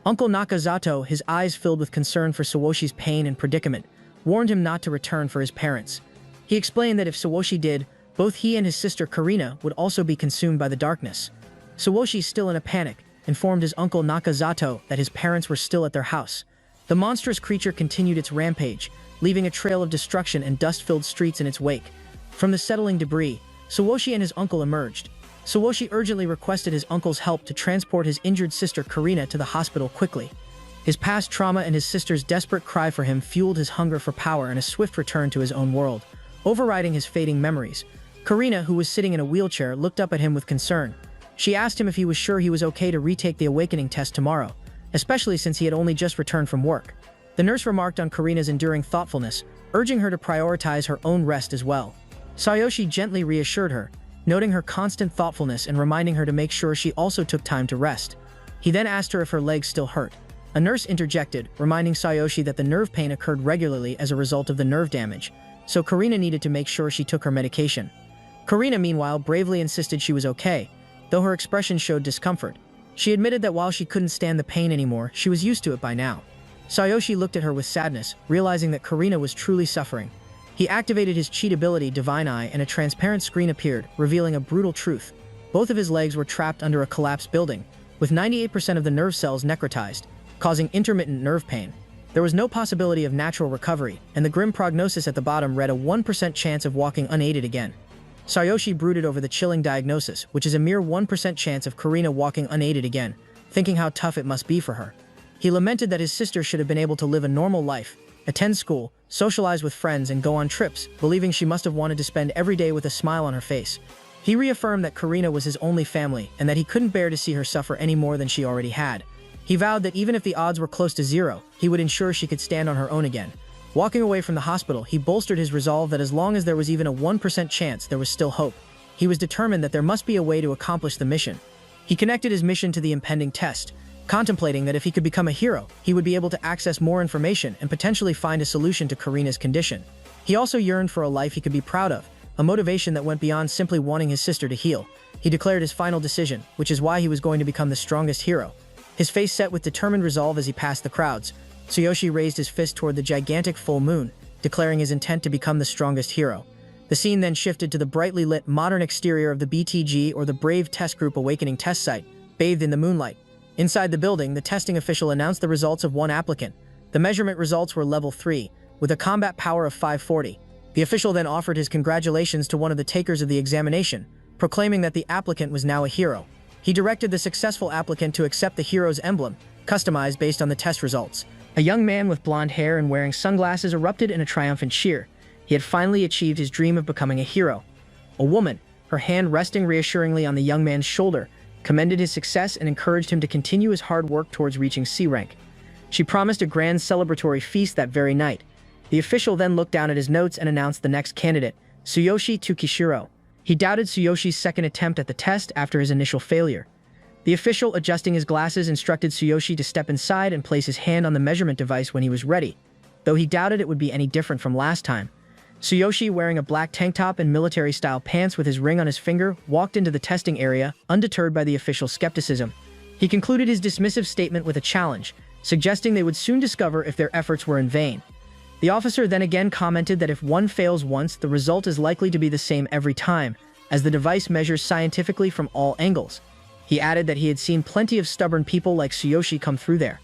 Uncle Nakazato, his eyes filled with concern for Tsuyoshi's pain and predicament, warned him not to return for his parents. He explained that if Tsuyoshi did, both he and his sister Karina would also be consumed by the darkness. Tsuyoshi, still in a panic, informed his uncle Nakazato that his parents were still at their house. The monstrous creature continued its rampage, leaving a trail of destruction and dust-filled streets in its wake. From the settling debris, Tsuyoshi and his uncle emerged. Tsuyoshi urgently requested his uncle's help to transport his injured sister Karina to the hospital quickly. His past trauma and his sister's desperate cry for him fueled his hunger for power and a swift return to his own world, overriding his fading memories. Karina, who was sitting in a wheelchair, looked up at him with concern. She asked him if he was sure he was okay to retake the awakening test tomorrow, especially since he had only just returned from work. The nurse remarked on Karina's enduring thoughtfulness, urging her to prioritize her own rest as well. Tsuyoshi gently reassured her, noting her constant thoughtfulness and reminding her to make sure she also took time to rest. He then asked her if her legs still hurt. A nurse interjected, reminding Tsuyoshi that the nerve pain occurred regularly as a result of the nerve damage, so Karina needed to make sure she took her medication. Karina, meanwhile, bravely insisted she was okay, though her expression showed discomfort. She admitted that while she couldn't stand the pain anymore, she was used to it by now. Tsuyoshi looked at her with sadness, realizing that Karina was truly suffering. He activated his cheat ability, Divine Eye, and a transparent screen appeared, revealing a brutal truth. Both of his legs were trapped under a collapsed building, with 98% of the nerve cells necrotized. causing intermittent nerve pain. There was no possibility of natural recovery, and the grim prognosis at the bottom read a 1% chance of walking unaided again. Tsuyoshi brooded over the chilling diagnosis, which is a mere 1% chance of Karina walking unaided again, thinking how tough it must be for her. He lamented that his sister should have been able to live a normal life, attend school, socialize with friends, and go on trips, believing she must have wanted to spend every day with a smile on her face. He reaffirmed that Karina was his only family, and that he couldn't bear to see her suffer any more than she already had. He vowed that even if the odds were close to zero, he would ensure she could stand on her own again. Walking away from the hospital, he bolstered his resolve that as long as there was even a 1% chance, there was still hope. He was determined that there must be a way to accomplish the mission. He connected his mission to the impending test, contemplating that if he could become a hero, he would be able to access more information and potentially find a solution to Karina's condition. He also yearned for a life he could be proud of, a motivation that went beyond simply wanting his sister to heal. He declared his final decision, which is why he was going to become the strongest hero. His face set with determined resolve as he passed the crowds. Tsuyoshi raised his fist toward the gigantic full moon, declaring his intent to become the strongest hero. The scene then shifted to the brightly lit, modern exterior of the BTG, or the Brave Test Group Awakening test site, bathed in the moonlight. Inside the building, the testing official announced the results of one applicant. The measurement results were level 3, with a combat power of 540. The official then offered his congratulations to one of the takers of the examination, proclaiming that the applicant was now a hero. He directed the successful applicant to accept the hero's emblem, customized based on the test results. A young man with blonde hair and wearing sunglasses erupted in a triumphant cheer. He had finally achieved his dream of becoming a hero. A woman, her hand resting reassuringly on the young man's shoulder, commended his success and encouraged him to continue his hard work towards reaching C rank. She promised a grand celebratory feast that very night. The official then looked down at his notes and announced the next candidate, Tsuyoshi Tsukishiro. He doubted Tsuyoshi's second attempt at the test after his initial failure. The official, adjusting his glasses, instructed Tsuyoshi to step inside and place his hand on the measurement device when he was ready, though he doubted it would be any different from last time. Tsuyoshi, wearing a black tank top and military-style pants with his ring on his finger, walked into the testing area, undeterred by the official's skepticism. He concluded his dismissive statement with a challenge, suggesting they would soon discover if their efforts were in vain. The officer then again commented that if one fails once, the result is likely to be the same every time, as the device measures scientifically from all angles. He added that he had seen plenty of stubborn people like Tsuyoshi come through there.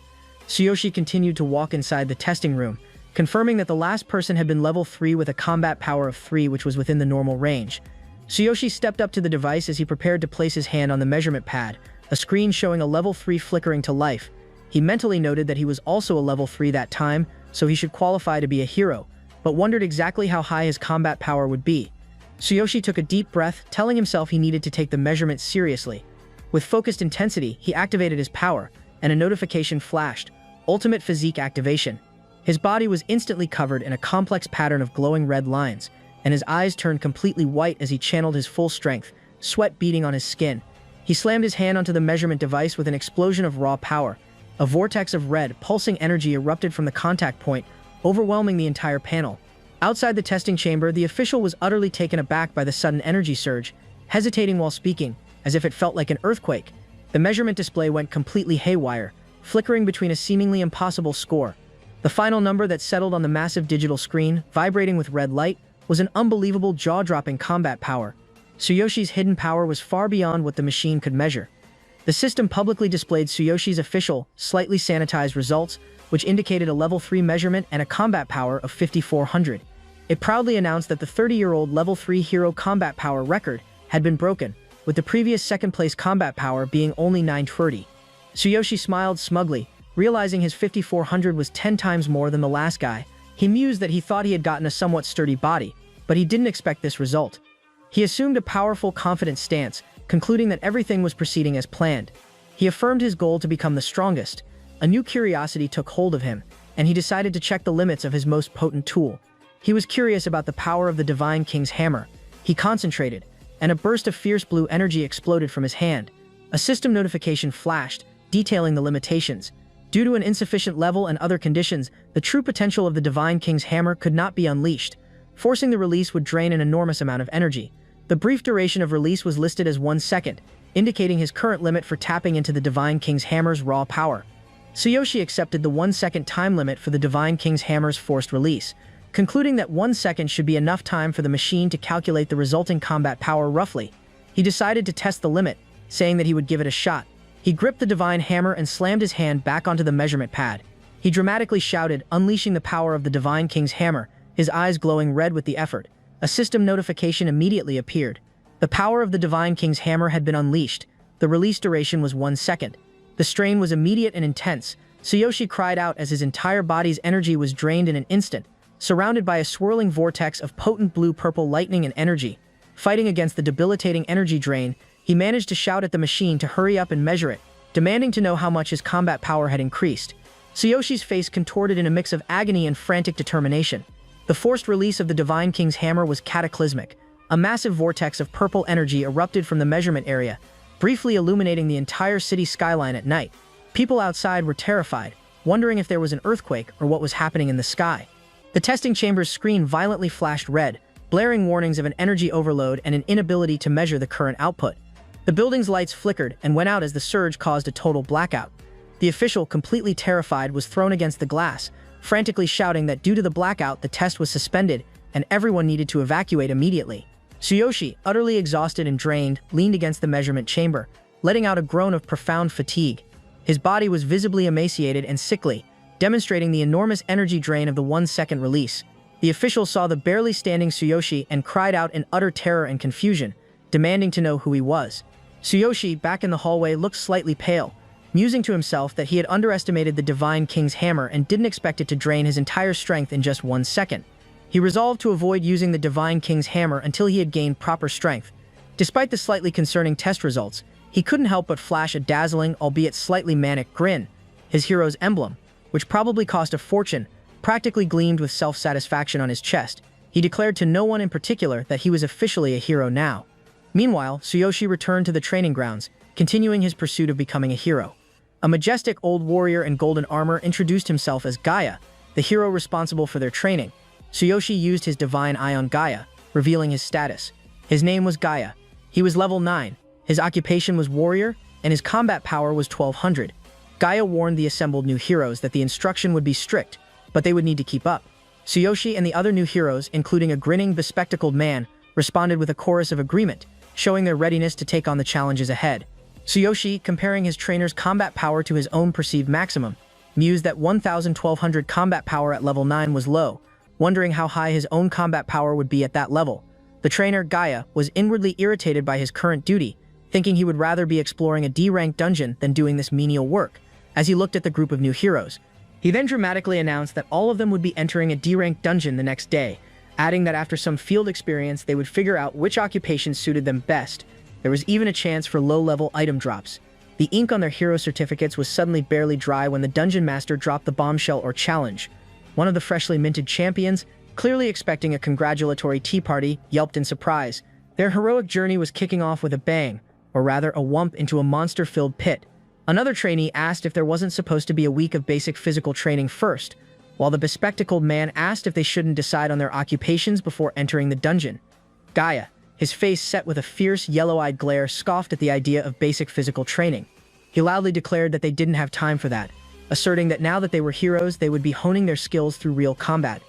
Tsuyoshi continued to walk inside the testing room, confirming that the last person had been level 3 with a combat power of 3, which was within the normal range. Tsuyoshi stepped up to the device as he prepared to place his hand on the measurement pad, a screen showing a level 3 flickering to life. He mentally noted that he was also a level 3 that time, so he should qualify to be a hero, but wondered exactly how high his combat power would be. Tsuyoshi took a deep breath, telling himself he needed to take the measurement seriously. With focused intensity, he activated his power, and a notification flashed, Ultimate Physique Activation. His body was instantly covered in a complex pattern of glowing red lines, and his eyes turned completely white as he channeled his full strength, sweat beading on his skin. He slammed his hand onto the measurement device with an explosion of raw power. A vortex of red, pulsing energy erupted from the contact point, overwhelming the entire panel. Outside the testing chamber, the official was utterly taken aback by the sudden energy surge, hesitating while speaking, as if it felt like an earthquake. The measurement display went completely haywire, flickering between a seemingly impossible score. The final number that settled on the massive digital screen, vibrating with red light, was an unbelievable jaw-dropping combat power. Tsuyoshi's hidden power was far beyond what the machine could measure. The system publicly displayed Tsuyoshi's official, slightly sanitized results, which indicated a level 3 measurement and a combat power of 5400. It proudly announced that the 30-year-old level 3 hero combat power record had been broken, with the previous second-place combat power being only 920. Tsuyoshi smiled smugly, realizing his 5400 was 10 times more than the last guy. He mused that he thought he had gotten a somewhat sturdy body, but he didn't expect this result. He assumed a powerful, confident stance, concluding that everything was proceeding as planned. He affirmed his goal to become the strongest. A new curiosity took hold of him, and he decided to check the limits of his most potent tool. He was curious about the power of the Divine King's hammer. He concentrated, and a burst of fierce blue energy exploded from his hand. A system notification flashed, detailing the limitations. Due to an insufficient level and other conditions, the true potential of the Divine King's hammer could not be unleashed. Forcing the release would drain an enormous amount of energy. The brief duration of release was listed as 1 second, indicating his current limit for tapping into the Divine King's hammer's raw power. Tsuyoshi accepted the 1 second time limit for the Divine King's hammer's forced release, concluding that 1 second should be enough time for the machine to calculate the resulting combat power roughly. He decided to test the limit, saying that he would give it a shot. He gripped the divine hammer and slammed his hand back onto the measurement pad. He dramatically shouted, unleashing the power of the Divine King's hammer, his eyes glowing red with the effort. A system notification immediately appeared. The power of the Divine King's hammer had been unleashed. The release duration was 1 second. The strain was immediate and intense. Tsuyoshi cried out as his entire body's energy was drained in an instant, surrounded by a swirling vortex of potent blue-purple lightning and energy. Fighting against the debilitating energy drain, he managed to shout at the machine to hurry up and measure it, demanding to know how much his combat power had increased. Tsuyoshi's face contorted in a mix of agony and frantic determination. The forced release of the Divine King's hammer was cataclysmic. A massive vortex of purple energy erupted from the measurement area, briefly illuminating the entire city skyline at night. People outside were terrified, wondering if there was an earthquake or what was happening in the sky. The testing chamber's screen violently flashed red, blaring warnings of an energy overload and an inability to measure the current output. The building's lights flickered and went out as the surge caused a total blackout. The official, completely terrified, was thrown against the glass, frantically shouting that due to the blackout, the test was suspended and everyone needed to evacuate immediately. Tsuyoshi, utterly exhausted and drained, leaned against the measurement chamber, letting out a groan of profound fatigue. His body was visibly emaciated and sickly, demonstrating the enormous energy drain of the 1-second release. The official saw the barely standing Tsuyoshi and cried out in utter terror and confusion, demanding to know who he was. Tsuyoshi, back in the hallway, looked slightly pale, musing to himself that he had underestimated the Divine King's hammer and didn't expect it to drain his entire strength in just 1 second. He resolved to avoid using the Divine King's hammer until he had gained proper strength. Despite the slightly concerning test results, he couldn't help but flash a dazzling, albeit slightly manic, grin. His hero's emblem, which probably cost a fortune, practically gleamed with self-satisfaction on his chest. He declared to no one in particular that he was officially a hero now. Meanwhile, Tsuyoshi returned to the training grounds, continuing his pursuit of becoming a hero. A majestic old warrior in golden armor introduced himself as Gaia, the hero responsible for their training. Tsuyoshi used his divine eye on Gaia, revealing his status. His name was Gaia. He was level 9, his occupation was warrior, and his combat power was 1200. Gaia warned the assembled new heroes that the instruction would be strict, but they would need to keep up. Tsuyoshi and the other new heroes, including a grinning, bespectacled man, responded with a chorus of agreement, showing their readiness to take on the challenges ahead. Tsuyoshi, comparing his trainer's combat power to his own perceived maximum, mused that 1200 combat power at level 9 was low, wondering how high his own combat power would be at that level. The trainer, Gaia, was inwardly irritated by his current duty, thinking he would rather be exploring a D-rank dungeon than doing this menial work, as he looked at the group of new heroes. He then dramatically announced that all of them would be entering a D-rank dungeon the next day, adding that after some field experience they would figure out which occupation suited them best. There was even a chance for low-level item drops. The ink on their hero certificates was suddenly barely dry when the dungeon master dropped the bombshell or challenge. One of the freshly minted champions, clearly expecting a congratulatory tea party, yelped in surprise. Their heroic journey was kicking off with a bang, or rather a whump into a monster-filled pit. Another trainee asked if there wasn't supposed to be a week of basic physical training first, while the bespectacled man asked if they shouldn't decide on their occupations before entering the dungeon. Gaia, his face set with a fierce, yellow-eyed glare, scoffed at the idea of basic physical training. He loudly declared that they didn't have time for that, asserting that now that they were heroes, they would be honing their skills through real combat.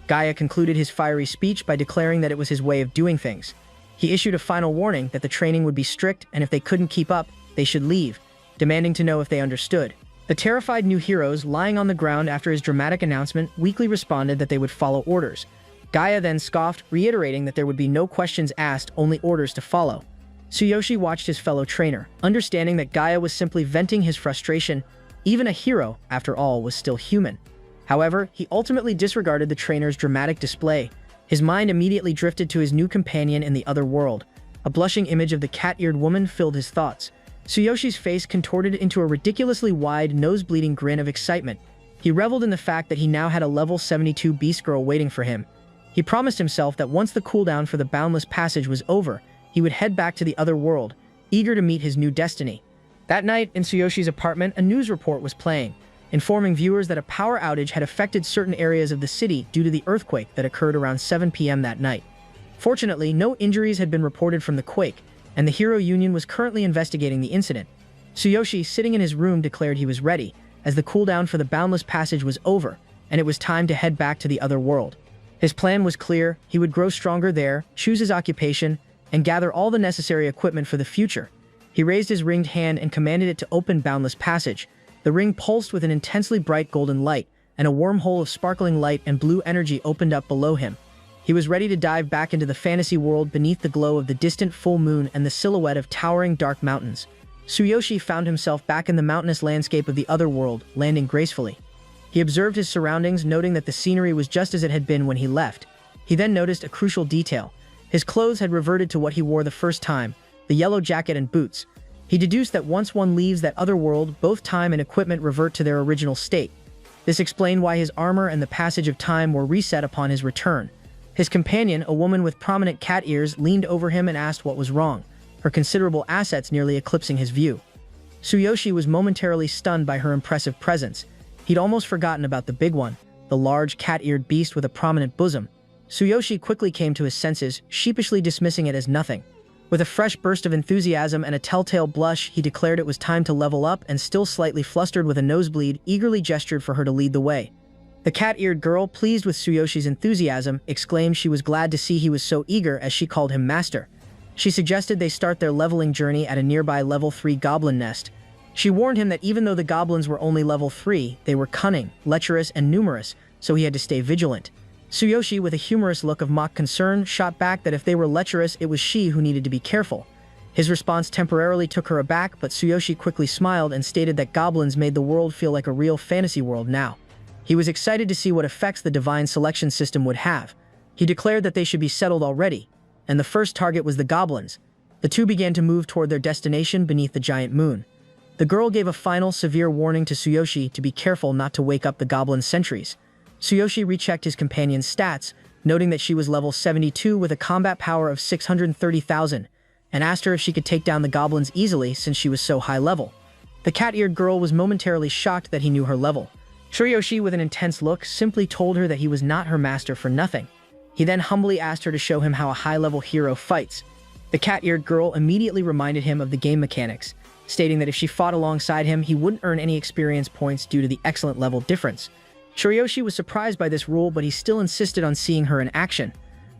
Gaia concluded his fiery speech by declaring that it was his way of doing things. He issued a final warning that the training would be strict, and if they couldn't keep up, they should leave, demanding to know if they understood. The terrified new heroes, lying on the ground after his dramatic announcement, weakly responded that they would follow orders. Gaia then scoffed, reiterating that there would be no questions asked, only orders to follow. Tsuyoshi watched his fellow trainer, understanding that Gaia was simply venting his frustration. Even a hero, after all, was still human. However, he ultimately disregarded the trainer's dramatic display. His mind immediately drifted to his new companion in the other world. A blushing image of the cat-eared woman filled his thoughts. Tsuyoshi's face contorted into a ridiculously wide, nose-bleeding grin of excitement. He reveled in the fact that he now had a level 72 beast girl waiting for him. He promised himself that once the cooldown for the Boundless Passage was over, he would head back to the other world, eager to meet his new destiny. That night, in Tsuyoshi's apartment, a news report was playing, informing viewers that a power outage had affected certain areas of the city due to the earthquake that occurred around 7 p.m. that night. Fortunately, no injuries had been reported from the quake, and the Hero Union was currently investigating the incident. Tsuyoshi, sitting in his room, declared he was ready, as the cooldown for the Boundless Passage was over, and it was time to head back to the other world. His plan was clear: he would grow stronger there, choose his occupation, and gather all the necessary equipment for the future. He raised his ringed hand and commanded it to open boundless passage. The ring pulsed with an intensely bright golden light, and a wormhole of sparkling light and blue energy opened up below him. He was ready to dive back into the fantasy world beneath the glow of the distant full moon and the silhouette of towering dark mountains. Tsuyoshi found himself back in the mountainous landscape of the other world, landing gracefully. He observed his surroundings, noting that the scenery was just as it had been when he left. He then noticed a crucial detail. His clothes had reverted to what he wore the first time, the yellow jacket and boots. He deduced that once one leaves that other world, both time and equipment revert to their original state. This explained why his armor and the passage of time were reset upon his return. His companion, a woman with prominent cat ears, leaned over him and asked what was wrong, her considerable assets nearly eclipsing his view. Tsuyoshi was momentarily stunned by her impressive presence. He'd almost forgotten about the big one, the large cat-eared beast with a prominent bosom. Tsuyoshi quickly came to his senses, sheepishly dismissing it as nothing. With a fresh burst of enthusiasm and a telltale blush, he declared it was time to level up, and still slightly flustered with a nosebleed, eagerly gestured for her to lead the way. The cat-eared girl, pleased with Tsuyoshi's enthusiasm, exclaimed she was glad to see he was so eager, as she called him master. She suggested they start their leveling journey at a nearby level 3 goblin nest. She warned him that even though the goblins were only level 3, they were cunning, lecherous, and numerous, so he had to stay vigilant. Tsuyoshi, with a humorous look of mock concern, shot back that if they were lecherous, it was she who needed to be careful. His response temporarily took her aback, but Tsuyoshi quickly smiled and stated that goblins made the world feel like a real fantasy world now. He was excited to see what effects the divine selection system would have. He declared that they should be settled already, and the first target was the goblins. The two began to move toward their destination beneath the giant moon. The girl gave a final severe warning to Tsuyoshi to be careful not to wake up the goblin sentries. Tsuyoshi rechecked his companion's stats, noting that she was level 72 with a combat power of 630,000, and asked her if she could take down the goblins easily since she was so high level. The cat-eared girl was momentarily shocked that he knew her level. Tsuyoshi, with an intense look, simply told her that he was not her master for nothing. He then humbly asked her to show him how a high-level hero fights. The cat-eared girl immediately reminded him of the game mechanics, stating that if she fought alongside him, he wouldn't earn any experience points due to the excellent level difference. Tsuyoshi was surprised by this rule, but he still insisted on seeing her in action.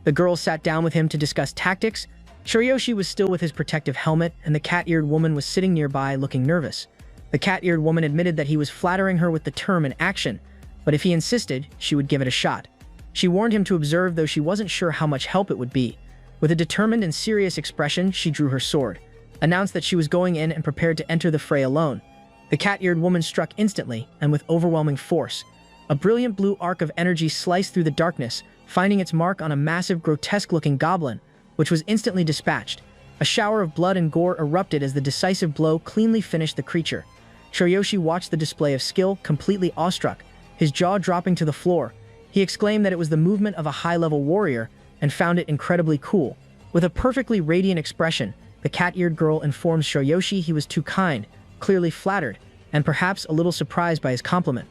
The girl sat down with him to discuss tactics. Tsuyoshi was still with his protective helmet, and the cat-eared woman was sitting nearby looking nervous. The cat-eared woman admitted that he was flattering her with the term in action, but if he insisted, she would give it a shot. She warned him to observe, though she wasn't sure how much help it would be. With a determined and serious expression, she drew her sword, announced that she was going in, and prepared to enter the fray alone. The cat-eared woman struck instantly, and with overwhelming force. A brilliant blue arc of energy sliced through the darkness, finding its mark on a massive, grotesque-looking goblin, which was instantly dispatched. A shower of blood and gore erupted as the decisive blow cleanly finished the creature. Tsuyoshi watched the display of skill, completely awestruck, his jaw dropping to the floor. He exclaimed that it was the movement of a high-level warrior, and found it incredibly cool. With a perfectly radiant expression, the cat-eared girl informed Tsuyoshi he was too kind, clearly flattered, and perhaps a little surprised by his compliment.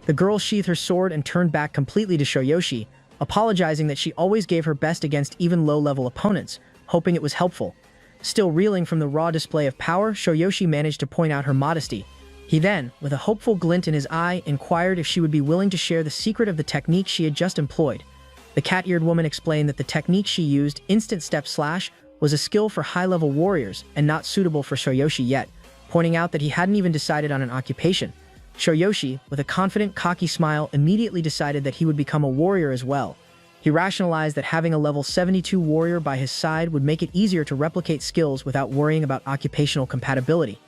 The girl sheathed her sword and turned back completely to Tsuyoshi, apologizing that she always gave her best against even low-level opponents, hoping it was helpful. Still reeling from the raw display of power, Tsuyoshi managed to point out her modesty. He then, with a hopeful glint in his eye, inquired if she would be willing to share the secret of the technique she had just employed. The cat-eared woman explained that the technique she used, instant step slash, was a skill for high-level warriors and not suitable for Tsuyoshi yet, pointing out that he hadn't even decided on an occupation. Tsuyoshi, with a confident, cocky smile, immediately decided that he would become a warrior as well. He rationalized that having a level 72 warrior by his side would make it easier to replicate skills without worrying about occupational compatibility.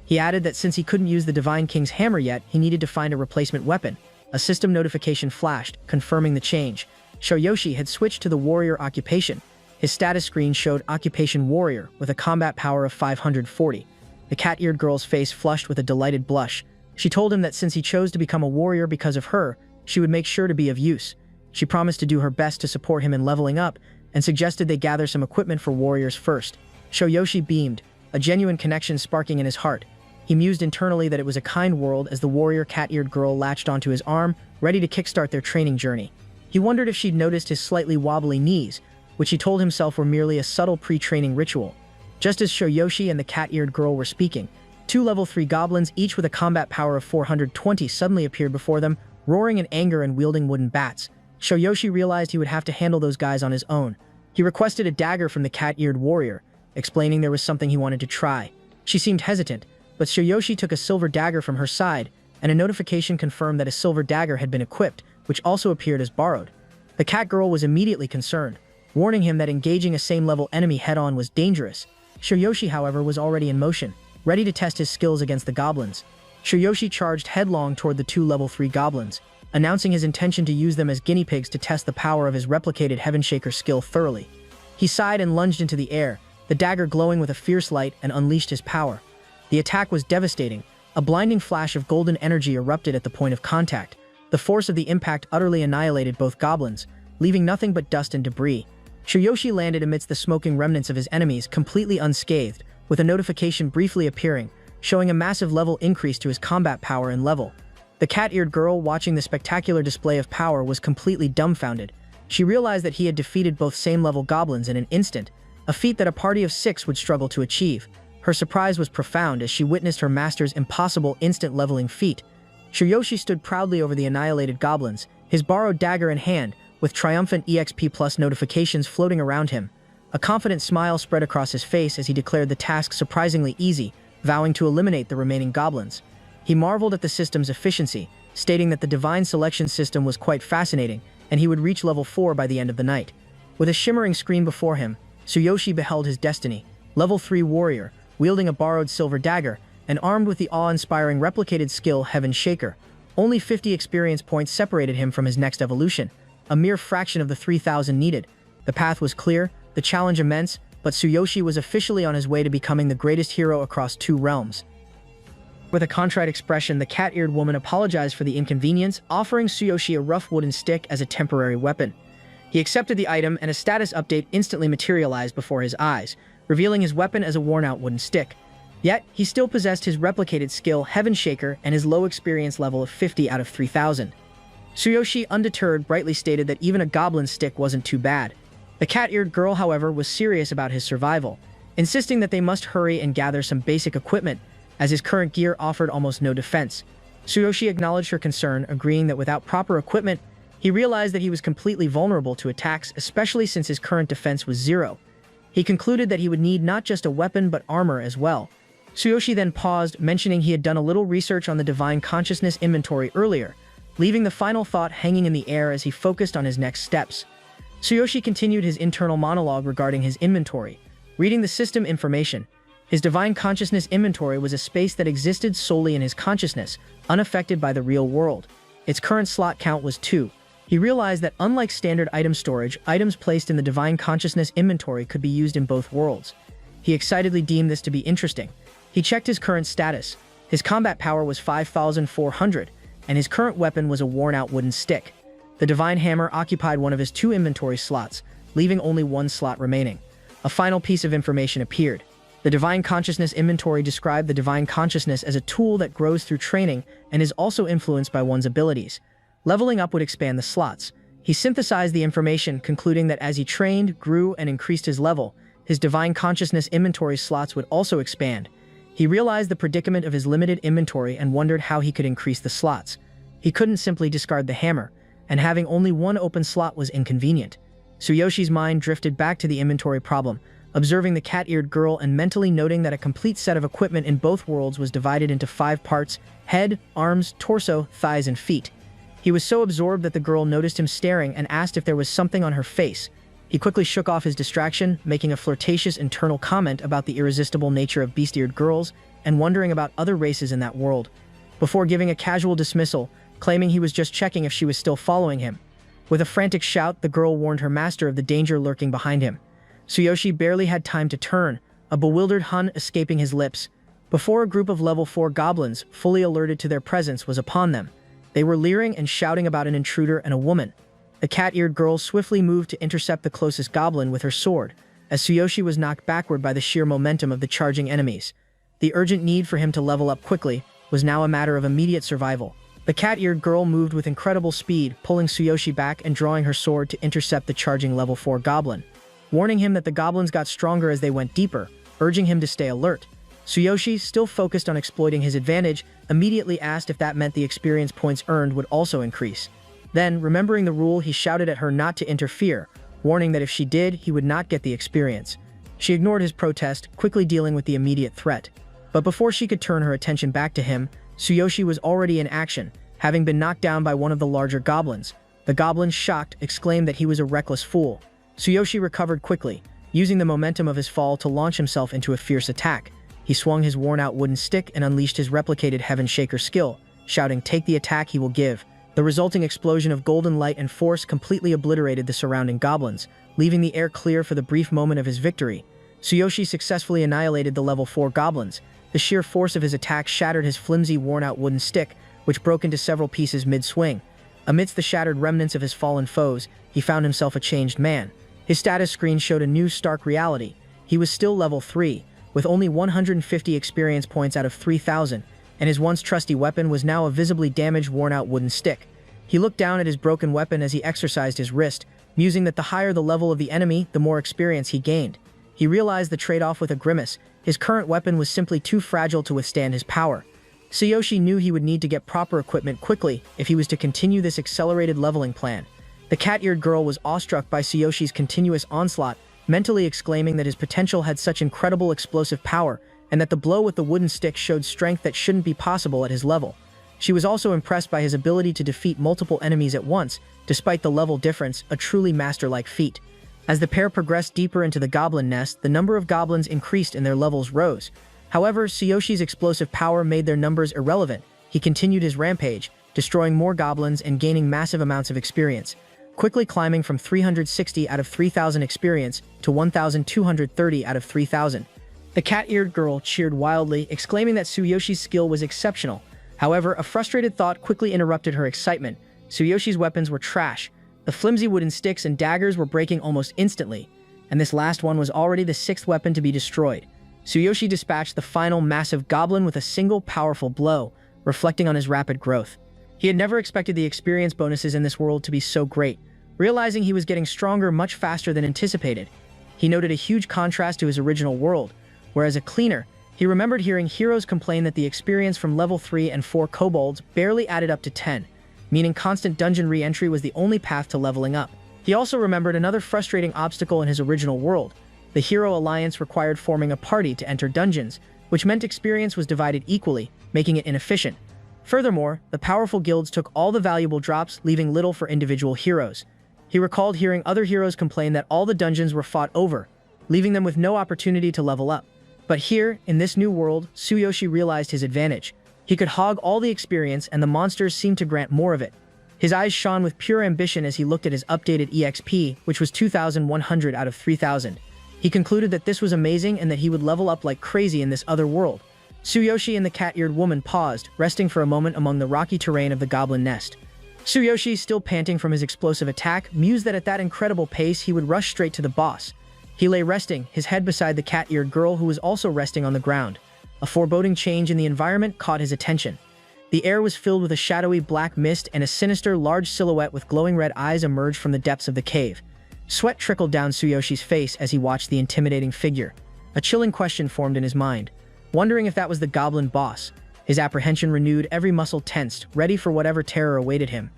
He added that since he couldn't use the Divine King's hammer yet, he needed to find a replacement weapon. A system notification flashed, confirming the change. Tsuyoshi had switched to the warrior occupation. His status screen showed Occupation Warrior, with a combat power of 540. The cat-eared girl's face flushed with a delighted blush. She told him that since he chose to become a warrior because of her, she would make sure to be of use. She promised to do her best to support him in leveling up, and suggested they gather some equipment for warriors first. Tsuyoshi beamed, a genuine connection sparking in his heart. He mused internally that it was a kind world as the warrior cat-eared girl latched onto his arm, ready to kickstart their training journey. He wondered if she'd noticed his slightly wobbly knees, which he told himself were merely a subtle pre-training ritual. Just as Tsuyoshi and the cat-eared girl were speaking, two level 3 goblins, each with a combat power of 420, suddenly appeared before them, roaring in anger and wielding wooden bats. Tsuyoshi realized he would have to handle those guys on his own. He requested a dagger from the cat-eared warrior, explaining there was something he wanted to try. She seemed hesitant, but Tsuyoshi took a silver dagger from her side, and a notification confirmed that a silver dagger had been equipped, which also appeared as borrowed. The cat girl was immediately concerned, warning him that engaging a same-level enemy head-on was dangerous. Tsuyoshi, however, was already in motion, ready to test his skills against the goblins. Tsuyoshi charged headlong toward the two level 3 goblins, announcing his intention to use them as guinea pigs to test the power of his replicated Heaven Shaker skill thoroughly. He sighed and lunged into the air, the dagger glowing with a fierce light, and unleashed his power. The attack was devastating. A blinding flash of golden energy erupted at the point of contact. The force of the impact utterly annihilated both goblins, leaving nothing but dust and debris. Tsuyoshi landed amidst the smoking remnants of his enemies, completely unscathed, with a notification briefly appearing, showing a massive level increase to his combat power and level. The cat-eared girl, watching the spectacular display of power, was completely dumbfounded. She realized that he had defeated both same-level goblins in an instant, a feat that a party of 6 would struggle to achieve. Her surprise was profound as she witnessed her master's impossible instant leveling feat. Tsuyoshi stood proudly over the annihilated goblins, his borrowed dagger in hand, with triumphant EXP Plus notifications floating around him. A confident smile spread across his face as he declared the task surprisingly easy, vowing to eliminate the remaining goblins. He marveled at the system's efficiency, stating that the divine selection system was quite fascinating, and he would reach level 4 by the end of the night. With a shimmering screen before him, Tsuyoshi beheld his destiny, level 3 warrior, wielding a borrowed silver dagger, and armed with the awe-inspiring replicated skill Heaven Shaker. Only 50 experience points separated him from his next evolution, a mere fraction of the 3,000 needed. The path was clear, the challenge immense, but Tsuyoshi was officially on his way to becoming the greatest hero across 2 realms. With a contrite expression, the cat-eared woman apologized for the inconvenience, offering Tsuyoshi a rough wooden stick as a temporary weapon. He accepted the item, and a status update instantly materialized before his eyes, revealing his weapon as a worn-out wooden stick. Yet, he still possessed his replicated skill Heaven Shaker and his low experience level of 50 out of 3,000. Tsuyoshi, undeterred, brightly stated that even a goblin stick wasn't too bad. The cat-eared girl, however, was serious about his survival, insisting that they must hurry and gather some basic equipment, as his current gear offered almost no defense. Tsuyoshi acknowledged her concern, agreeing that without proper equipment, he realized that he was completely vulnerable to attacks, especially since his current defense was 0. He concluded that he would need not just a weapon but armor as well. Tsuyoshi then paused, mentioning he had done a little research on the Divine Consciousness inventory earlier, leaving the final thought hanging in the air as he focused on his next steps. Tsuyoshi continued his internal monologue regarding his inventory, reading the system information. His Divine Consciousness inventory was a space that existed solely in his consciousness, unaffected by the real world. Its current slot count was 2. He realized that unlike standard item storage, items placed in the Divine Consciousness inventory could be used in both worlds. He excitedly deemed this to be interesting. He checked his current status. His combat power was 5,400, and his current weapon was a worn-out wooden stick. The Divine Hammer occupied one of his 2 inventory slots, leaving only 1 slot remaining. A final piece of information appeared. The Divine Consciousness inventory described the Divine Consciousness as a tool that grows through training and is also influenced by one's abilities. Leveling up would expand the slots. He synthesized the information, concluding that as he trained, grew, and increased his level, his Divine Consciousness inventory slots would also expand. He realized the predicament of his limited inventory and wondered how he could increase the slots. He couldn't simply discard the hammer, and having only 1 open slot was inconvenient. Tsuyoshi's mind drifted back to the inventory problem, observing the cat-eared girl and mentally noting that a complete set of equipment in both worlds was divided into 5 parts: head, arms, torso, thighs, and feet. He was so absorbed that the girl noticed him staring and asked if there was something on her face. He quickly shook off his distraction, making a flirtatious internal comment about the irresistible nature of beast-eared girls and wondering about other races in that world, before giving a casual dismissal, claiming he was just checking if she was still following him. With a frantic shout, the girl warned her master of the danger lurking behind him. Tsuyoshi barely had time to turn, a bewildered hun escaping his lips, before a group of level 4 goblins, fully alerted to their presence, was upon them. They were leering and shouting about an intruder and a woman. The cat-eared girl swiftly moved to intercept the closest goblin with her sword, as Tsuyoshi was knocked backward by the sheer momentum of the charging enemies. The urgent need for him to level up quickly was now a matter of immediate survival. The cat-eared girl moved with incredible speed, pulling Tsuyoshi back and drawing her sword to intercept the charging level 4 goblin, warning him that the goblins got stronger as they went deeper, urging him to stay alert. Tsuyoshi, still focused on exploiting his advantage, immediately asked if that meant the experience points earned would also increase. Then, remembering the rule, he shouted at her not to interfere, warning that if she did, he would not get the experience. She ignored his protest, quickly dealing with the immediate threat. But before she could turn her attention back to him, Tsuyoshi was already in action, having been knocked down by one of the larger goblins. The goblin, shocked, exclaimed that he was a reckless fool. Tsuyoshi recovered quickly, using the momentum of his fall to launch himself into a fierce attack. He swung his worn-out wooden stick and unleashed his replicated Heaven Shaker skill, shouting, "Take the attack he will give." The resulting explosion of golden light and force completely obliterated the surrounding goblins, leaving the air clear for the brief moment of his victory. Tsuyoshi successfully annihilated the level 4 goblins. The sheer force of his attack shattered his flimsy, worn-out wooden stick, which broke into several pieces mid-swing. Amidst the shattered remnants of his fallen foes, he found himself a changed man. His status screen showed a new, stark reality. He was still level 3, with only 150 experience points out of 3,000, and his once trusty weapon was now a visibly damaged, worn-out wooden stick. He looked down at his broken weapon as he exercised his wrist, musing that the higher the level of the enemy, the more experience he gained. He realized the trade-off with a grimace. His current weapon was simply too fragile to withstand his power. Tsuyoshi knew he would need to get proper equipment quickly if he was to continue this accelerated leveling plan. The cat-eared girl was awestruck by Tsuyoshi's continuous onslaught, mentally exclaiming that his potential had such incredible explosive power, and that the blow with the wooden stick showed strength that shouldn't be possible at his level. She was also impressed by his ability to defeat multiple enemies at once, despite the level difference, a truly master-like feat. As the pair progressed deeper into the goblin nest, the number of goblins increased and their levels rose. However, Tsuyoshi's explosive power made their numbers irrelevant. He continued his rampage, destroying more goblins and gaining massive amounts of experience, quickly climbing from 360 out of 3,000 experience to 1,230 out of 3,000. The cat-eared girl cheered wildly, exclaiming that Tsuyoshi's skill was exceptional. However, a frustrated thought quickly interrupted her excitement. Tsuyoshi's weapons were trash. The flimsy wooden sticks and daggers were breaking almost instantly, and this last one was already the 6th weapon to be destroyed. Tsuyoshi dispatched the final massive goblin with a single powerful blow, reflecting on his rapid growth. He had never expected the experience bonuses in this world to be so great. Realizing he was getting stronger much faster than anticipated, he noted a huge contrast to his original world, where as a cleaner, he remembered hearing heroes complain that the experience from level 3 and 4 kobolds barely added up to 10, meaning constant dungeon re-entry was the only path to leveling up. He also remembered another frustrating obstacle in his original world. The Hero Alliance required forming a party to enter dungeons, which meant experience was divided equally, making it inefficient. Furthermore, the powerful guilds took all the valuable drops, leaving little for individual heroes. He recalled hearing other heroes complain that all the dungeons were fought over, leaving them with no opportunity to level up. But here, in this new world, Tsuyoshi realized his advantage. He could hog all the experience, and the monsters seemed to grant more of it. His eyes shone with pure ambition as he looked at his updated EXP, which was 2,100 out of 3,000. He concluded that this was amazing and that he would level up like crazy in this other world. Tsuyoshi and the cat-eared woman paused, resting for a moment among the rocky terrain of the goblin nest. Tsuyoshi, still panting from his explosive attack, mused that at that incredible pace he would rush straight to the boss. He lay resting, his head beside the cat-eared girl who was also resting on the ground. A foreboding change in the environment caught his attention. The air was filled with a shadowy black mist, and a sinister, large silhouette with glowing red eyes emerged from the depths of the cave. Sweat trickled down Tsuyoshi's face as he watched the intimidating figure. A chilling question formed in his mind, wondering if that was the goblin boss. His apprehension renewed, every muscle tensed, ready for whatever terror awaited him.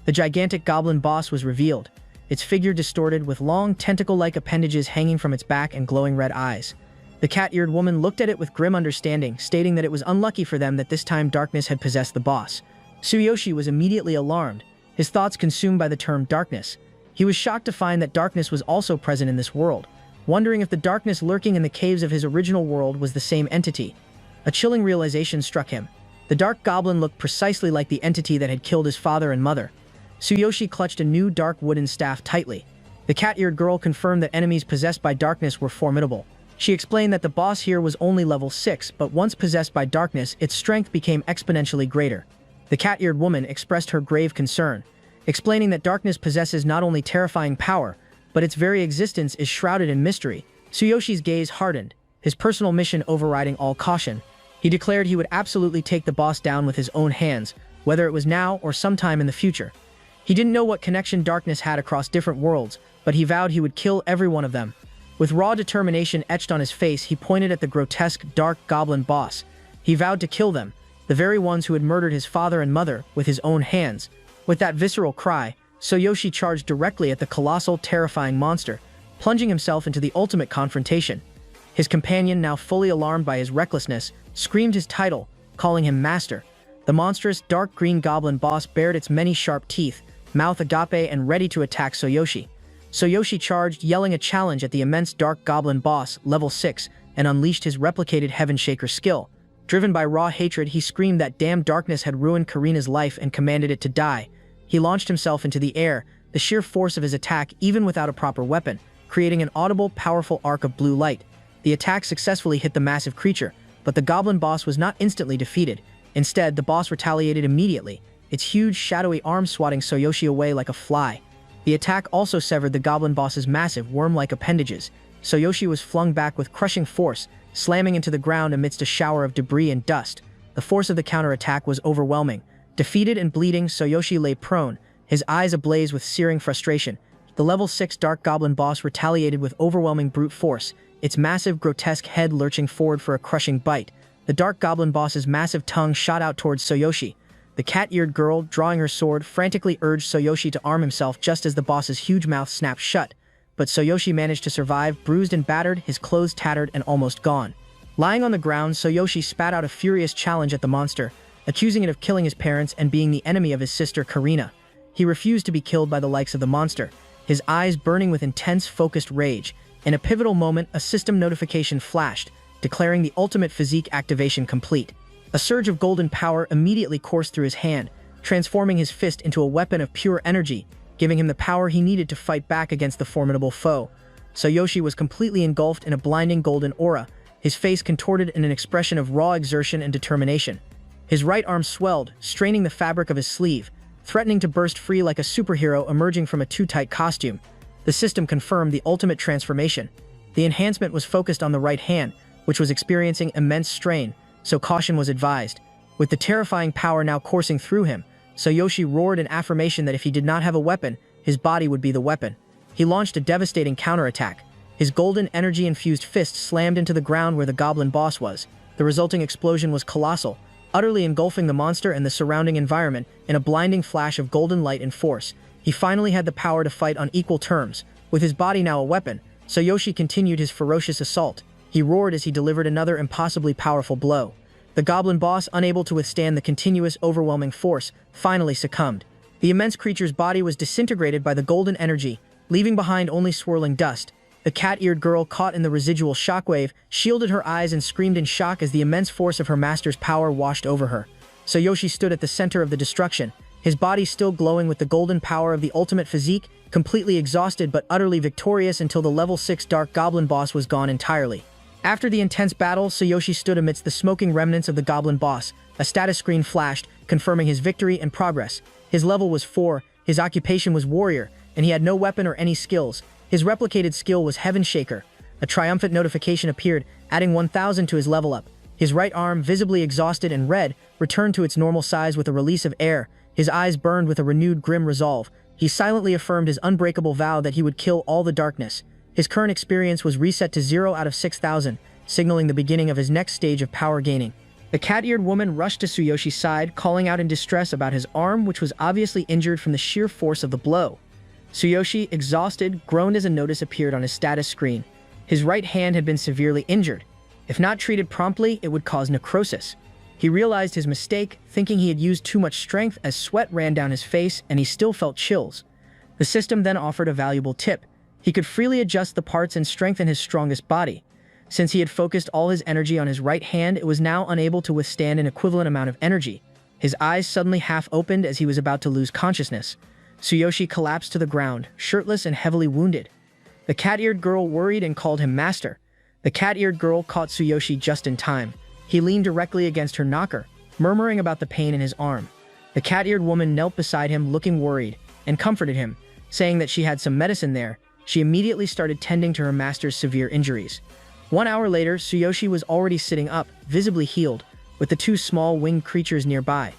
The gigantic goblin boss was revealed, its figure distorted with long, tentacle-like appendages hanging from its back and glowing red eyes. The cat-eared woman looked at it with grim understanding, stating that it was unlucky for them that this time darkness had possessed the boss. Tsuyoshi was immediately alarmed, his thoughts consumed by the term darkness. He was shocked to find that darkness was also present in this world, wondering if the darkness lurking in the caves of his original world was the same entity. A chilling realization struck him. The dark goblin looked precisely like the entity that had killed his father and mother. Tsuyoshi clutched a new dark wooden staff tightly. The cat-eared girl confirmed that enemies possessed by darkness were formidable. She explained that the boss here was only level 6, but once possessed by darkness, its strength became exponentially greater. The cat-eared woman expressed her grave concern, explaining that darkness possesses not only terrifying power, but its very existence is shrouded in mystery. Tsuyoshi's gaze hardened, his personal mission overriding all caution. He declared he would absolutely take the boss down with his own hands, whether it was now or sometime in the future. He didn't know what connection darkness had across different worlds, but he vowed he would kill every one of them. With raw determination etched on his face, he pointed at the grotesque, dark goblin boss. He vowed to kill them, the very ones who had murdered his father and mother, with his own hands. With that visceral cry, Tsuyoshi charged directly at the colossal, terrifying monster, plunging himself into the ultimate confrontation. His companion, now fully alarmed by his recklessness, screamed his title, calling him master. The monstrous, dark green goblin boss bared its many sharp teeth, mouth agape and ready to attack Tsuyoshi. Tsuyoshi charged, yelling a challenge at the immense dark goblin boss, level 6, and unleashed his replicated Heaven Shaker skill. Driven by raw hatred, he screamed that damn darkness had ruined Karina's life and commanded it to die. He launched himself into the air, the sheer force of his attack even without a proper weapon, creating an audible, powerful arc of blue light. The attack successfully hit the massive creature, but the goblin boss was not instantly defeated. Instead, the boss retaliated immediately, its huge, shadowy arm swatting Tsuyoshi away like a fly. The attack also severed the goblin boss's massive, worm-like appendages. Tsuyoshi was flung back with crushing force, slamming into the ground amidst a shower of debris and dust. The force of the counterattack was overwhelming. Defeated and bleeding, Tsuyoshi lay prone, his eyes ablaze with searing frustration. The level 6 dark goblin boss retaliated with overwhelming brute force, its massive, grotesque head lurching forward for a crushing bite. The dark goblin boss's massive tongue shot out towards Tsuyoshi. The cat-eared girl, drawing her sword, frantically urged Tsuyoshi to arm himself just as the boss's huge mouth snapped shut. But Tsuyoshi managed to survive, bruised and battered, his clothes tattered and almost gone. Lying on the ground, Tsuyoshi spat out a furious challenge at the monster, accusing it of killing his parents and being the enemy of his sister Karina. He refused to be killed by the likes of the monster, his eyes burning with intense, focused rage. In a pivotal moment, a system notification flashed, declaring the ultimate physique activation complete. A surge of golden power immediately coursed through his hand, transforming his fist into a weapon of pure energy, giving him the power he needed to fight back against the formidable foe. Tsuyoshi was completely engulfed in a blinding golden aura, his face contorted in an expression of raw exertion and determination. His right arm swelled, straining the fabric of his sleeve, threatening to burst free like a superhero emerging from a too-tight costume. The system confirmed the ultimate transformation. The enhancement was focused on the right hand, which was experiencing immense strain, so caution was advised. With the terrifying power now coursing through him, Tsuyoshi roared in affirmation that if he did not have a weapon, his body would be the weapon. He launched a devastating counterattack. His golden energy-infused fist slammed into the ground where the goblin boss was. The resulting explosion was colossal, utterly engulfing the monster and the surrounding environment in a blinding flash of golden light and force. He finally had the power to fight on equal terms. With his body now a weapon, Tsuyoshi continued his ferocious assault. He roared as he delivered another impossibly powerful blow. The goblin boss, unable to withstand the continuous, overwhelming force, finally succumbed. The immense creature's body was disintegrated by the golden energy, leaving behind only swirling dust. The cat-eared girl, caught in the residual shockwave, shielded her eyes and screamed in shock as the immense force of her master's power washed over her. Tsuyoshi stood at the center of the destruction, his body still glowing with the golden power of the ultimate physique, completely exhausted but utterly victorious until the level 6 dark goblin boss was gone entirely. After the intense battle, Tsuyoshi stood amidst the smoking remnants of the goblin boss. A status screen flashed, confirming his victory and progress. His level was 4, his occupation was warrior, and he had no weapon or any skills. His replicated skill was Heaven Shaker. A triumphant notification appeared, adding 1,000 to his level up. His right arm, visibly exhausted and red, returned to its normal size with a release of air. His eyes burned with a renewed grim resolve. He silently affirmed his unbreakable vow that he would kill all the darkness. His current experience was reset to 0 out of 6,000, signaling the beginning of his next stage of power gaining. The cat-eared woman rushed to Tsuyoshi's side, calling out in distress about his arm, which was obviously injured from the sheer force of the blow. Tsuyoshi, exhausted, groaned as a notice appeared on his status screen. His right hand had been severely injured. If not treated promptly, it would cause necrosis. He realized his mistake, thinking he had used too much strength as sweat ran down his face and he still felt chills. The system then offered a valuable tip. He could freely adjust the parts and strengthen his strongest body. Since he had focused all his energy on his right hand, it was now unable to withstand an equivalent amount of energy. His eyes suddenly half opened as he was about to lose consciousness. Tsuyoshi collapsed to the ground, shirtless and heavily wounded. The cat-eared girl worried and called him master. The cat-eared girl caught Tsuyoshi just in time. He leaned directly against her knocker, murmuring about the pain in his arm. The cat-eared woman knelt beside him, looking worried, and comforted him, saying that she had some medicine there. She immediately started tending to her master's severe injuries. 1 hour later, Tsuyoshi was already sitting up, visibly healed, with the 2 small winged creatures nearby.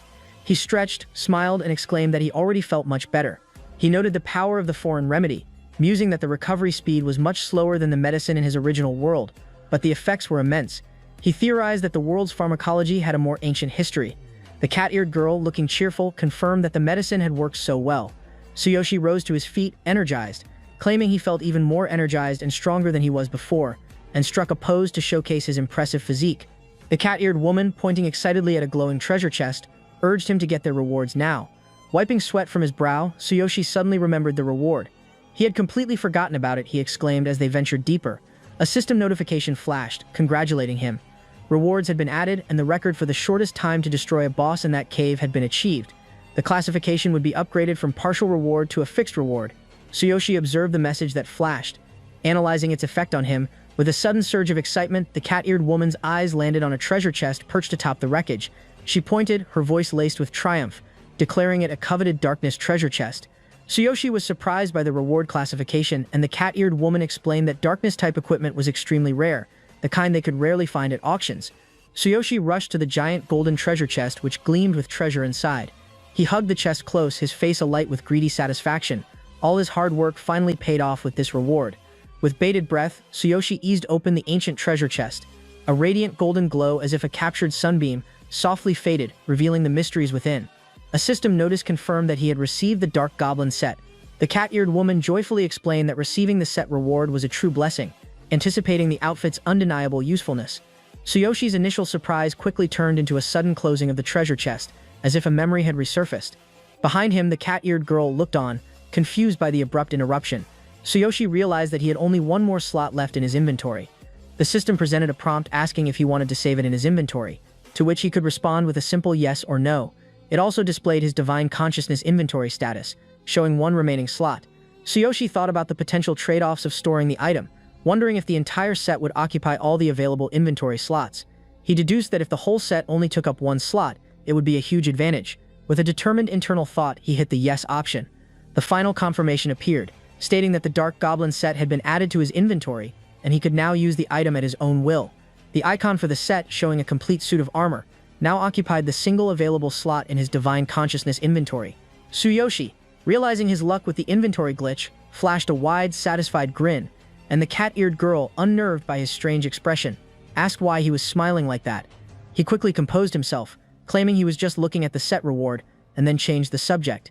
He stretched, smiled, and exclaimed that he already felt much better. He noted the power of the foreign remedy, musing that the recovery speed was much slower than the medicine in his original world, but the effects were immense. He theorized that the world's pharmacology had a more ancient history. The cat-eared girl, looking cheerful, confirmed that the medicine had worked so well. Tsuyoshi rose to his feet, energized, claiming he felt even more energized and stronger than he was before, and struck a pose to showcase his impressive physique. The cat-eared woman, pointing excitedly at a glowing treasure chest, urged him to get their rewards now. Wiping sweat from his brow, Tsuyoshi suddenly remembered the reward. He had completely forgotten about it, he exclaimed as they ventured deeper. A system notification flashed, congratulating him. Rewards had been added, and the record for the shortest time to destroy a boss in that cave had been achieved. The classification would be upgraded from partial reward to a fixed reward. Tsuyoshi observed the message that flashed. Analyzing its effect on him, with a sudden surge of excitement, the cat-eared woman's eyes landed on a treasure chest perched atop the wreckage. She pointed, her voice laced with triumph, declaring it a coveted darkness treasure chest. Tsuyoshi was surprised by the reward classification, and the cat-eared woman explained that darkness-type equipment was extremely rare, the kind they could rarely find at auctions. Tsuyoshi rushed to the giant golden treasure chest, which gleamed with treasure inside. He hugged the chest close, his face alight with greedy satisfaction. All his hard work finally paid off with this reward. With bated breath, Tsuyoshi eased open the ancient treasure chest. A radiant golden glow, as if a captured sunbeam, softly faded, revealing the mysteries within. A system notice confirmed that he had received the Dark Goblin set. The cat-eared woman joyfully explained that receiving the set reward was a true blessing, anticipating the outfit's undeniable usefulness. Tsuyoshi's initial surprise quickly turned into a sudden closing of the treasure chest, as if a memory had resurfaced. Behind him, the cat-eared girl looked on, confused by the abrupt interruption. Tsuyoshi realized that he had only one more slot left in his inventory. The system presented a prompt asking if he wanted to save it in his inventory, to which he could respond with a simple yes or no. It also displayed his divine consciousness inventory status, showing one remaining slot. Tsuyoshi thought about the potential trade-offs of storing the item, wondering if the entire set would occupy all the available inventory slots. He deduced that if the whole set only took up one slot, it would be a huge advantage. With a determined internal thought, he hit the yes option. The final confirmation appeared, stating that the Dark Goblin set had been added to his inventory, and he could now use the item at his own will. The icon for the set, showing a complete suit of armor, now occupied the single available slot in his divine consciousness inventory. Tsuyoshi, realizing his luck with the inventory glitch, flashed a wide, satisfied grin, and the cat-eared girl, unnerved by his strange expression, asked why he was smiling like that. He quickly composed himself, claiming he was just looking at the set reward, and then changed the subject.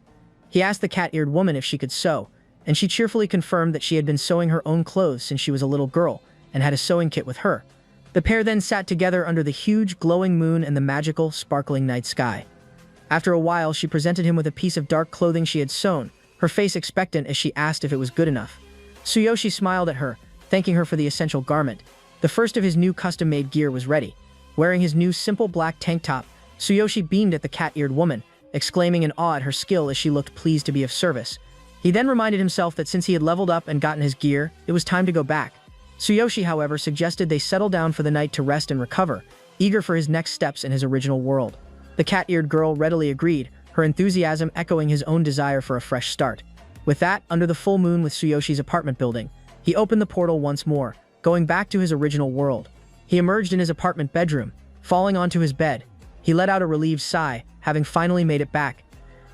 He asked the cat-eared woman if she could sew, and she cheerfully confirmed that she had been sewing her own clothes since she was a little girl, and had a sewing kit with her. The pair then sat together under the huge, glowing moon and the magical, sparkling night sky. After a while, she presented him with a piece of dark clothing she had sewn, her face expectant as she asked if it was good enough. Tsuyoshi smiled at her, thanking her for the essential garment. The first of his new custom-made gear was ready. Wearing his new simple black tank top, Tsuyoshi beamed at the cat-eared woman, exclaiming in awe at her skill as she looked pleased to be of service. He then reminded himself that since he had leveled up and gotten his gear, it was time to go back. Tsuyoshi, however, suggested they settle down for the night to rest and recover, eager for his next steps in his original world. The cat-eared girl readily agreed, her enthusiasm echoing his own desire for a fresh start. With that, under the full moon with Tsuyoshi's apartment building, he opened the portal once more, going back to his original world. He emerged in his apartment bedroom, falling onto his bed. He let out a relieved sigh, having finally made it back.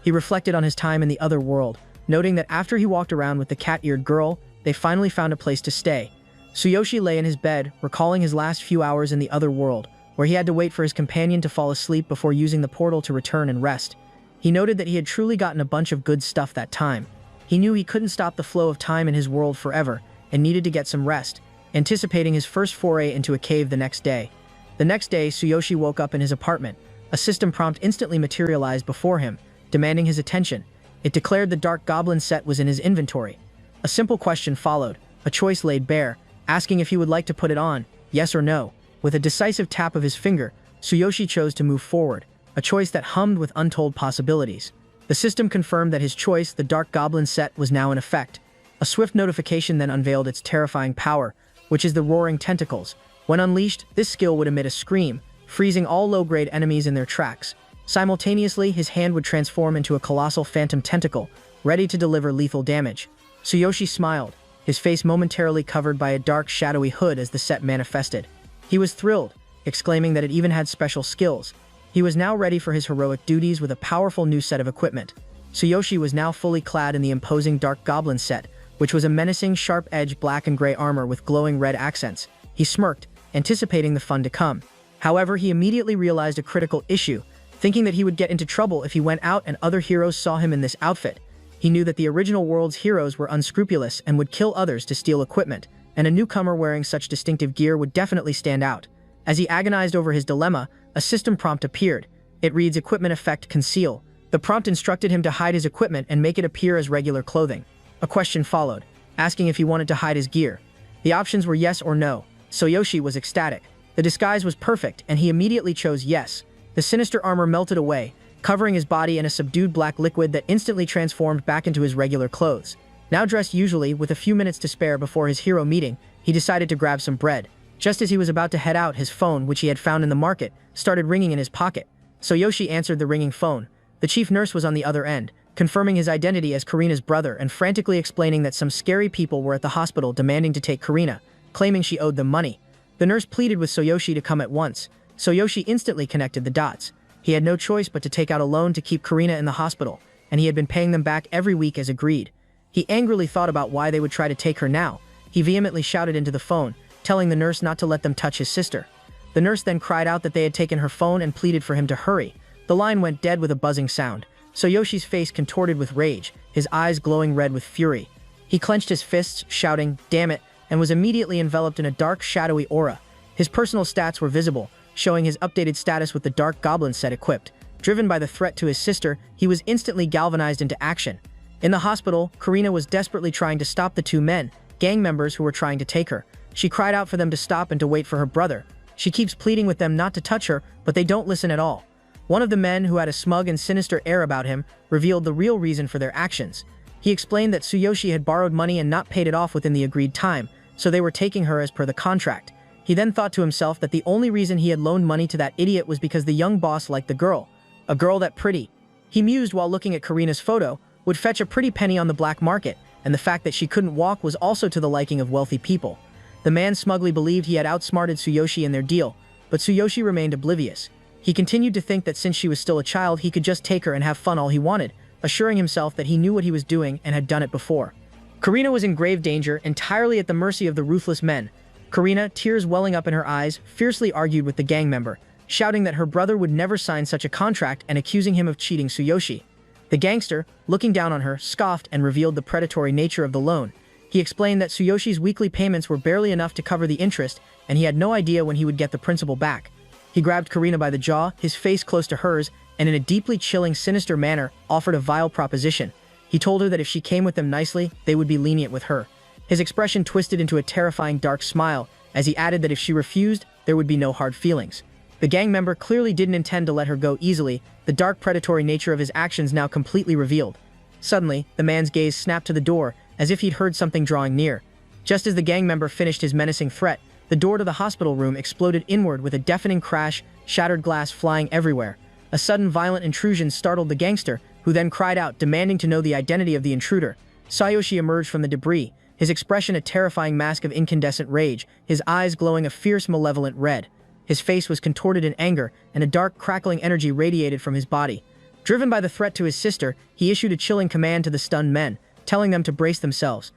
He reflected on his time in the other world, noting that after he walked around with the cat-eared girl, they finally found a place to stay. Tsuyoshi lay in his bed, recalling his last few hours in the other world, where he had to wait for his companion to fall asleep before using the portal to return and rest. He noted that he had truly gotten a bunch of good stuff that time. He knew he couldn't stop the flow of time in his world forever, and needed to get some rest, anticipating his first foray into a cave the next day. The next day, Tsuyoshi woke up in his apartment. A system prompt instantly materialized before him, demanding his attention. It declared the Dark Goblin set was in his inventory. A simple question followed, a choice laid bare, asking if he would like to put it on, yes or no. With a decisive tap of his finger, Tsuyoshi chose to move forward, a choice that hummed with untold possibilities. The system confirmed that his choice, the Dark Goblin set, was now in effect. A swift notification then unveiled its terrifying power, which is the Roaring Tentacles. When unleashed, this skill would emit a scream, freezing all low-grade enemies in their tracks. Simultaneously, his hand would transform into a colossal phantom tentacle, ready to deliver lethal damage. Tsuyoshi smiled, his face momentarily covered by a dark, shadowy hood as the set manifested. He was thrilled, exclaiming that it even had special skills. He was now ready for his heroic duties with a powerful new set of equipment. Tsuyoshi was now fully clad in the imposing Dark Goblin set, which was a menacing, sharp-edged black and gray armor with glowing red accents. He smirked, anticipating the fun to come. However, he immediately realized a critical issue, thinking that he would get into trouble if he went out and other heroes saw him in this outfit. He knew that the original world's heroes were unscrupulous and would kill others to steal equipment, and a newcomer wearing such distinctive gear would definitely stand out. As he agonized over his dilemma, a system prompt appeared. It reads Equipment Effect Conceal. The prompt instructed him to hide his equipment and make it appear as regular clothing. A question followed, asking if he wanted to hide his gear. The options were yes or no. Tsuyoshi was ecstatic. The disguise was perfect, and he immediately chose yes. The sinister armor melted away, covering his body in a subdued black liquid that instantly transformed back into his regular clothes. Now dressed usually, with a few minutes to spare before his hero meeting, he decided to grab some bread. Just as he was about to head out, his phone, which he had found in the market, started ringing in his pocket. Tsuyoshi answered the ringing phone. The chief nurse was on the other end, confirming his identity as Karina's brother and frantically explaining that some scary people were at the hospital demanding to take Karina, claiming she owed them money. The nurse pleaded with Tsuyoshi to come at once. Tsuyoshi instantly connected the dots. He had no choice but to take out a loan to keep Karina in the hospital, and he had been paying them back every week as agreed. He angrily thought about why they would try to take her now. He vehemently shouted into the phone, telling the nurse not to let them touch his sister. The nurse then cried out that they had taken her phone and pleaded for him to hurry. The line went dead with a buzzing sound. Tsuyoshi's face contorted with rage, his eyes glowing red with fury. He clenched his fists, shouting, "Damn it," and was immediately enveloped in a dark, shadowy aura. His personal stats were visible, showing his updated status with the Dark Goblin set equipped. Driven by the threat to his sister, he was instantly galvanized into action. In the hospital, Karina was desperately trying to stop the two men, gang members who were trying to take her. She cried out for them to stop and to wait for her brother. She keeps pleading with them not to touch her, but they don't listen at all. One of the men, who had a smug and sinister air about him, revealed the real reason for their actions. He explained that Tsuyoshi had borrowed money and not paid it off within the agreed time, so they were taking her as per the contract. He then thought to himself that the only reason he had loaned money to that idiot was because the young boss liked the girl. A girl that pretty. He mused while looking at Karina's photo, would fetch a pretty penny on the black market, and the fact that she couldn't walk was also to the liking of wealthy people. The man smugly believed he had outsmarted Tsuyoshi in their deal, but Tsuyoshi remained oblivious. He continued to think that since she was still a child, he could just take her and have fun all he wanted, assuring himself that he knew what he was doing and had done it before. Karina was in grave danger, entirely at the mercy of the ruthless men. Karina, tears welling up in her eyes, fiercely argued with the gang member, shouting that her brother would never sign such a contract and accusing him of cheating Tsuyoshi. The gangster, looking down on her, scoffed and revealed the predatory nature of the loan. He explained that Tsuyoshi's weekly payments were barely enough to cover the interest, and he had no idea when he would get the principal back. He grabbed Karina by the jaw, his face close to hers, and in a deeply chilling, sinister manner, offered a vile proposition. He told her that if she came with them nicely, they would be lenient with her. His expression twisted into a terrifying dark smile, as he added that if she refused, there would be no hard feelings. The gang member clearly didn't intend to let her go easily, the dark predatory nature of his actions now completely revealed. Suddenly, the man's gaze snapped to the door, as if he'd heard something drawing near. Just as the gang member finished his menacing threat, the door to the hospital room exploded inward with a deafening crash, shattered glass flying everywhere. A sudden violent intrusion startled the gangster, who then cried out, demanding to know the identity of the intruder. Tsuyoshi emerged from the debris, his expression a terrifying mask of incandescent rage, his eyes glowing a fierce, malevolent red. His face was contorted in anger, and a dark, crackling energy radiated from his body. Driven by the threat to his sister, he issued a chilling command to the stunned men, telling them to brace themselves.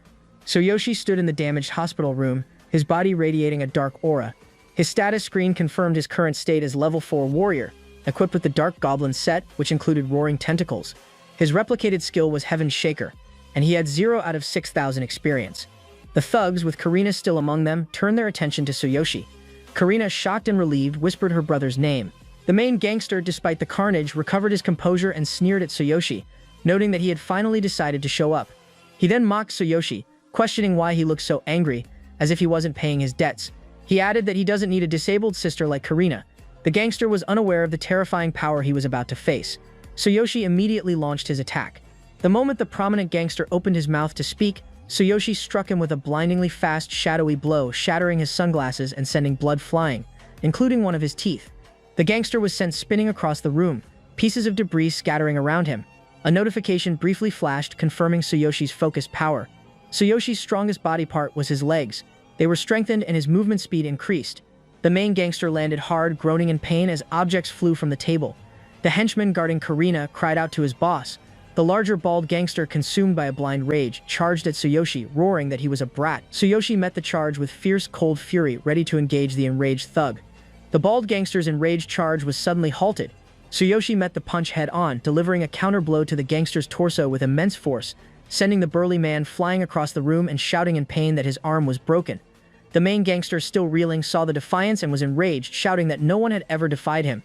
Tsuyoshi stood in the damaged hospital room, his body radiating a dark aura. His status screen confirmed his current state as level 4 warrior, equipped with the Dark Goblin set, which included roaring tentacles. His replicated skill was Heaven's Shaker, and he had 0 out of 6,000 experience. The thugs, with Karina still among them, turned their attention to Tsuyoshi. Karina, shocked and relieved, whispered her brother's name. The main gangster, despite the carnage, recovered his composure and sneered at Tsuyoshi, noting that he had finally decided to show up. He then mocked Tsuyoshi, questioning why he looked so angry, as if he wasn't paying his debts. He added that he doesn't need a disabled sister like Karina. The gangster was unaware of the terrifying power he was about to face. Tsuyoshi immediately launched his attack. The moment the prominent gangster opened his mouth to speak, Tsuyoshi struck him with a blindingly fast, shadowy blow, shattering his sunglasses and sending blood flying, including one of his teeth. The gangster was sent spinning across the room, pieces of debris scattering around him. A notification briefly flashed, confirming Tsuyoshi's focused power. Tsuyoshi's strongest body part was his legs. They were strengthened and his movement speed increased. The main gangster landed hard, groaning in pain as objects flew from the table. The henchman guarding Karina cried out to his boss. The larger bald gangster, consumed by a blind rage, charged at Tsuyoshi, roaring that he was a brat. Tsuyoshi met the charge with fierce, cold fury, ready to engage the enraged thug. The bald gangster's enraged charge was suddenly halted. Tsuyoshi met the punch head-on, delivering a counter-blow to the gangster's torso with immense force, sending the burly man flying across the room and shouting in pain that his arm was broken. The main gangster, still reeling, saw the defiance and was enraged, shouting that no one had ever defied him.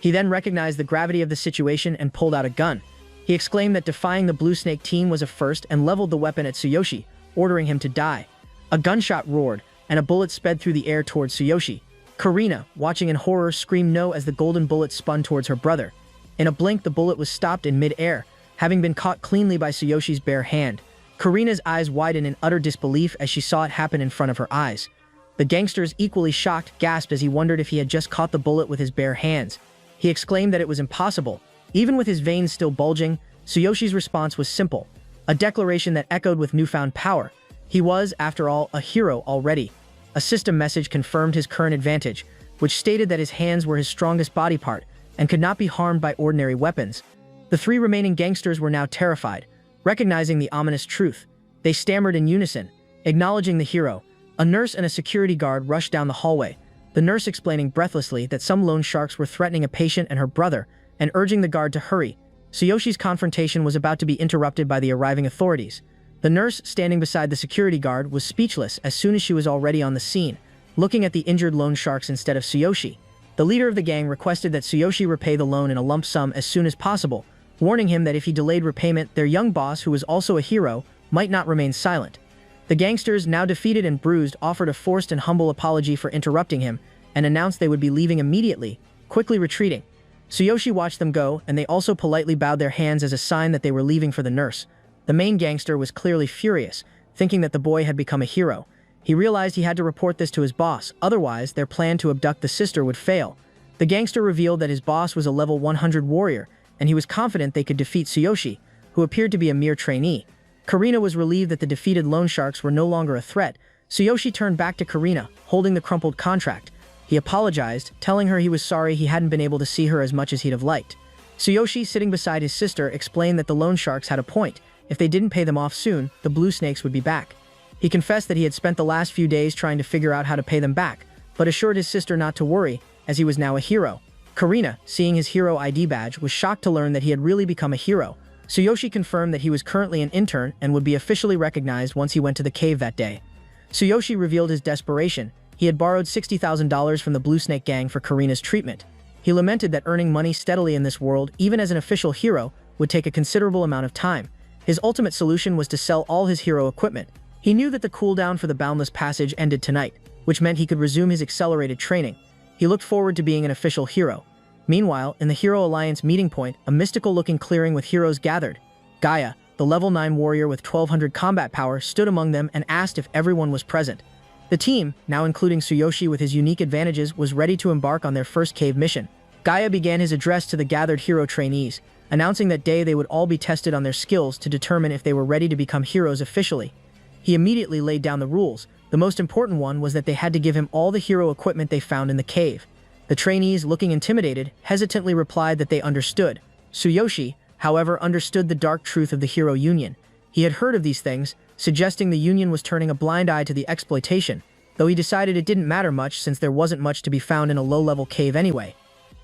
He then recognized the gravity of the situation and pulled out a gun. He exclaimed that defying the Blue Snake team was a first and leveled the weapon at Tsuyoshi, ordering him to die. A gunshot roared, and a bullet sped through the air towards Tsuyoshi. Karina, watching in horror, screamed no as the golden bullet spun towards her brother. In a blink, the bullet was stopped in mid-air, having been caught cleanly by Tsuyoshi's bare hand. Karina's eyes widened in utter disbelief as she saw it happen in front of her eyes. The gangster's equally shocked gasped as he wondered if he had just caught the bullet with his bare hands. He exclaimed that it was impossible. Even with his veins still bulging, Tsuyoshi's response was simple, a declaration that echoed with newfound power. He was, after all, a hero already. A system message confirmed his current advantage, which stated that his hands were his strongest body part and could not be harmed by ordinary weapons. The three remaining gangsters were now terrified, recognizing the ominous truth. They stammered in unison, acknowledging the hero. A nurse and a security guard rushed down the hallway, the nurse explaining breathlessly that some loan sharks were threatening a patient and her brother and urging the guard to hurry. Tsuyoshi's confrontation was about to be interrupted by the arriving authorities. The nurse, standing beside the security guard, was speechless as soon as she was already on the scene, looking at the injured loan sharks instead of Tsuyoshi. The leader of the gang requested that Tsuyoshi repay the loan in a lump sum as soon as possible, warning him that if he delayed repayment, their young boss, who was also a hero, might not remain silent. The gangsters, now defeated and bruised, offered a forced and humble apology for interrupting him and announced they would be leaving immediately, quickly retreating. Tsuyoshi watched them go, and they also politely bowed their hands as a sign that they were leaving for the nurse. The main gangster was clearly furious, thinking that the boy had become a hero. He realized he had to report this to his boss, otherwise their plan to abduct the sister would fail. The gangster revealed that his boss was a level 100 warrior, and he was confident they could defeat Tsuyoshi, who appeared to be a mere trainee. Karina was relieved that the defeated loan sharks were no longer a threat. Tsuyoshi turned back to Karina, holding the crumpled contract. He apologized, telling her he was sorry he hadn't been able to see her as much as he'd have liked. Tsuyoshi, sitting beside his sister, explained that the loan sharks had a point. If they didn't pay them off soon, the blue snakes would be back. He confessed that he had spent the last few days trying to figure out how to pay them back, but assured his sister not to worry, as he was now a hero. Karina, seeing his hero ID badge, was shocked to learn that he had really become a hero. Tsuyoshi confirmed that he was currently an intern and would be officially recognized once he went to the cave that day. Tsuyoshi revealed his desperation. He had borrowed $60,000 from the Blue Snake gang for Karina's treatment. He lamented that earning money steadily in this world, even as an official hero, would take a considerable amount of time. His ultimate solution was to sell all his hero equipment. He knew that the cooldown for the Boundless Passage ended tonight, which meant he could resume his accelerated training. He looked forward to being an official hero. Meanwhile, in the Hero Alliance meeting point, a mystical-looking clearing with heroes gathered. Gaia, the level 9 warrior with 1200 combat power, stood among them and asked if everyone was present. The team, now including Tsuyoshi with his unique advantages, was ready to embark on their first cave mission. Gaia began his address to the gathered hero trainees, announcing that day they would all be tested on their skills to determine if they were ready to become heroes officially. He immediately laid down the rules. The most important one was that they had to give him all the hero equipment they found in the cave. The trainees, looking intimidated, hesitantly replied that they understood. Tsuyoshi, however, understood the dark truth of the Hero Union. He had heard of these things, suggesting the Union was turning a blind eye to the exploitation, though he decided it didn't matter much since there wasn't much to be found in a low-level cave anyway.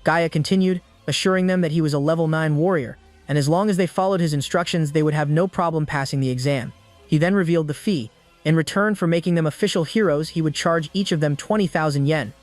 Gaia continued, assuring them that he was a level 9 warrior, and as long as they followed his instructions, they would have no problem passing the exam. He then revealed the fee. In return for making them official heroes, he would charge each of them 20,000 yen.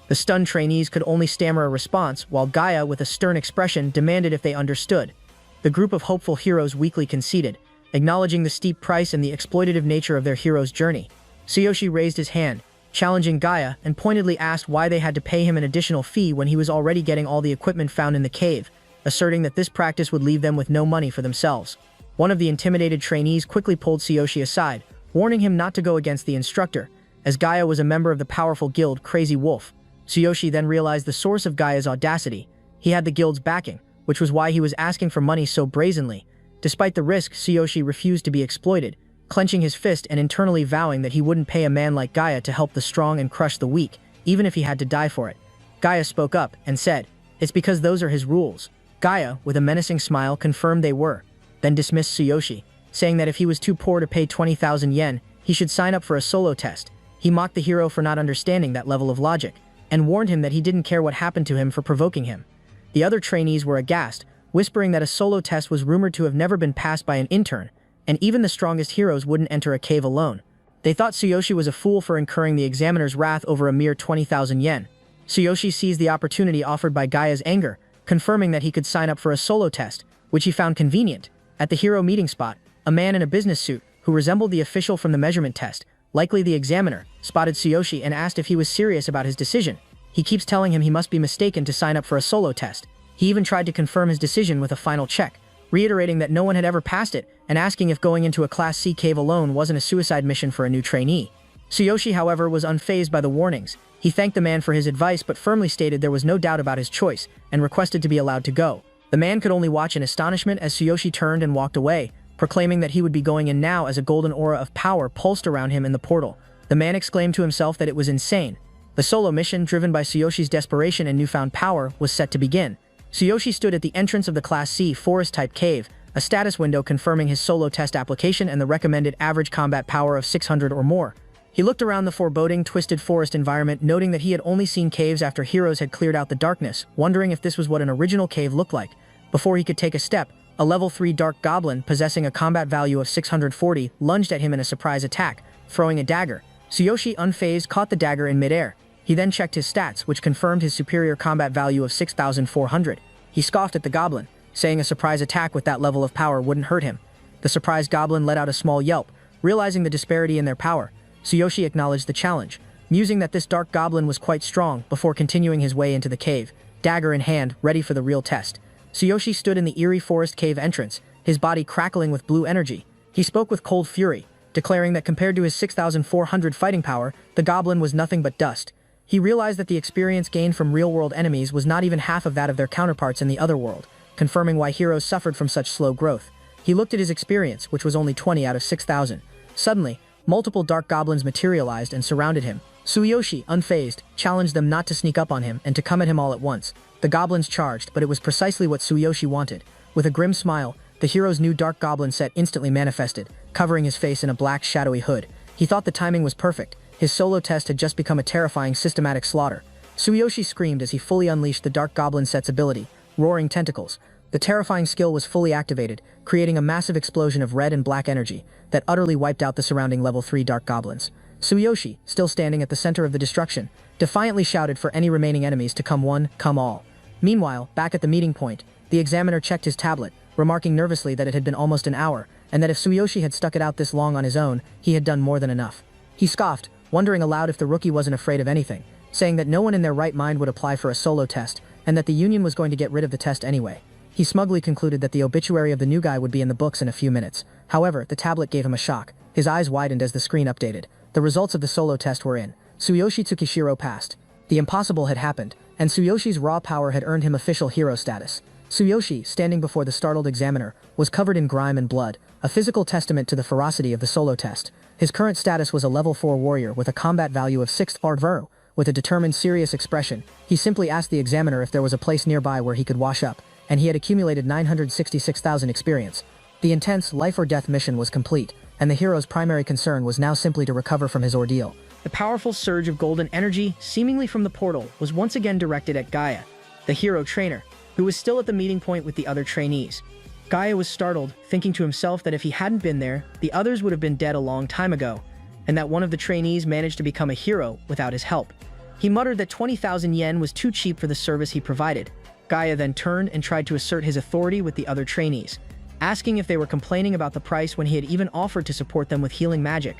The stunned trainees could only stammer a response, while Gaia, with a stern expression, demanded if they understood. The group of hopeful heroes weakly conceded, acknowledging the steep price and the exploitative nature of their hero's journey. Tsuyoshi raised his hand, challenging Gaia, and pointedly asked why they had to pay him an additional fee when he was already getting all the equipment found in the cave, asserting that this practice would leave them with no money for themselves. One of the intimidated trainees quickly pulled Tsuyoshi aside, warning him not to go against the instructor, as Gaia was a member of the powerful guild Crazy Wolf. Tsuyoshi then realized the source of Gaia's audacity. He had the guild's backing, which was why he was asking for money so brazenly. Despite the risk, Tsuyoshi refused to be exploited, clenching his fist and internally vowing that he wouldn't pay a man like Gaia to help the strong and crush the weak, even if he had to die for it. Gaia spoke up and said, "It's because those are his rules." Gaia, with a menacing smile, confirmed they were, then dismissed Tsuyoshi, saying that if he was too poor to pay 20,000 yen, he should sign up for a solo test. He mocked the hero for not understanding that level of logic, and warned him that he didn't care what happened to him for provoking him. The other trainees were aghast, whispering that a solo test was rumored to have never been passed by an intern, and even the strongest heroes wouldn't enter a cave alone. They thought Tsuyoshi was a fool for incurring the examiner's wrath over a mere 20,000 yen. Tsuyoshi seized the opportunity offered by Gaia's anger, confirming that he could sign up for a solo test, which he found convenient. At the hero meeting spot, a man in a business suit, who resembled the official from the measurement test, likely the examiner, spotted Tsuyoshi and asked if he was serious about his decision. He keeps telling him he must be mistaken to sign up for a solo test. He even tried to confirm his decision with a final check, reiterating that no one had ever passed it and asking if going into a Class C cave alone wasn't a suicide mission for a new trainee. Tsuyoshi, however, was unfazed by the warnings. He thanked the man for his advice but firmly stated there was no doubt about his choice and requested to be allowed to go. The man could only watch in astonishment as Tsuyoshi turned and walked away, proclaiming that he would be going in now as a golden aura of power pulsed around him in the portal. The man exclaimed to himself that it was insane. The solo mission, driven by Tsuyoshi's desperation and newfound power, was set to begin. Tsuyoshi stood at the entrance of the Class C forest-type cave, a status window confirming his solo test application and the recommended average combat power of 600 or more. He looked around the foreboding, twisted forest environment, noting that he had only seen caves after heroes had cleared out the darkness, wondering if this was what an original cave looked like. Before he could take a step, a level 3 dark goblin, possessing a combat value of 640, lunged at him in a surprise attack, throwing a dagger. Tsuyoshi, unfazed, caught the dagger in midair. He then checked his stats, which confirmed his superior combat value of 6,400. He scoffed at the goblin, saying a surprise attack with that level of power wouldn't hurt him. The surprised goblin let out a small yelp, realizing the disparity in their power. Tsuyoshi acknowledged the challenge, musing that this dark goblin was quite strong before continuing his way into the cave, dagger in hand, ready for the real test. Tsuyoshi stood in the eerie forest cave entrance, his body crackling with blue energy. He spoke with cold fury, declaring that compared to his 6,400 fighting power, the goblin was nothing but dust. He realized that the experience gained from real-world enemies was not even half of that of their counterparts in the other world, confirming why heroes suffered from such slow growth. He looked at his experience, which was only 20 out of 6,000. Suddenly, multiple dark goblins materialized and surrounded him. Tsuyoshi, unfazed, challenged them not to sneak up on him and to come at him all at once. The goblins charged, but it was precisely what Tsuyoshi wanted. With a grim smile, the hero's new dark goblin set instantly manifested, covering his face in a black, shadowy hood. He thought the timing was perfect. His solo test had just become a terrifying, systematic slaughter. Tsuyoshi screamed as he fully unleashed the dark goblin set's ability, roaring tentacles. The terrifying skill was fully activated, creating a massive explosion of red and black energy that utterly wiped out the surrounding level 3 dark goblins. Tsuyoshi, still standing at the center of the destruction, defiantly shouted for any remaining enemies to come one, come all. Meanwhile, back at the meeting point, the examiner checked his tablet, remarking nervously that it had been almost an hour, and that if Tsuyoshi had stuck it out this long on his own, he had done more than enough. He scoffed, wondering aloud if the rookie wasn't afraid of anything, saying that no one in their right mind would apply for a solo test, and that the union was going to get rid of the test anyway. He smugly concluded that the obituary of the new guy would be in the books in a few minutes. However, the tablet gave him a shock. His eyes widened as the screen updated. The results of the solo test were in. Tsuyoshi Tsukishiro passed. The impossible had happened, and Tsuyoshi's raw power had earned him official hero status. Tsuyoshi, standing before the startled examiner, was covered in grime and blood, a physical testament to the ferocity of the solo test. His current status was a level 4 warrior with a combat value of 6 Ardvero. With a determined, serious expression, he simply asked the examiner if there was a place nearby where he could wash up, and he had accumulated 966,000 experience. The intense life-or-death mission was complete, and the hero's primary concern was now simply to recover from his ordeal. The powerful surge of golden energy, seemingly from the portal, was once again directed at Gaia, the hero trainer, who was still at the meeting point with the other trainees. Gaia was startled, thinking to himself that if he hadn't been there, the others would have been dead a long time ago, and that one of the trainees managed to become a hero without his help. He muttered that 20,000 yen was too cheap for the service he provided. Gaia then turned and tried to assert his authority with the other trainees, asking if they were complaining about the price when he had even offered to support them with healing magic.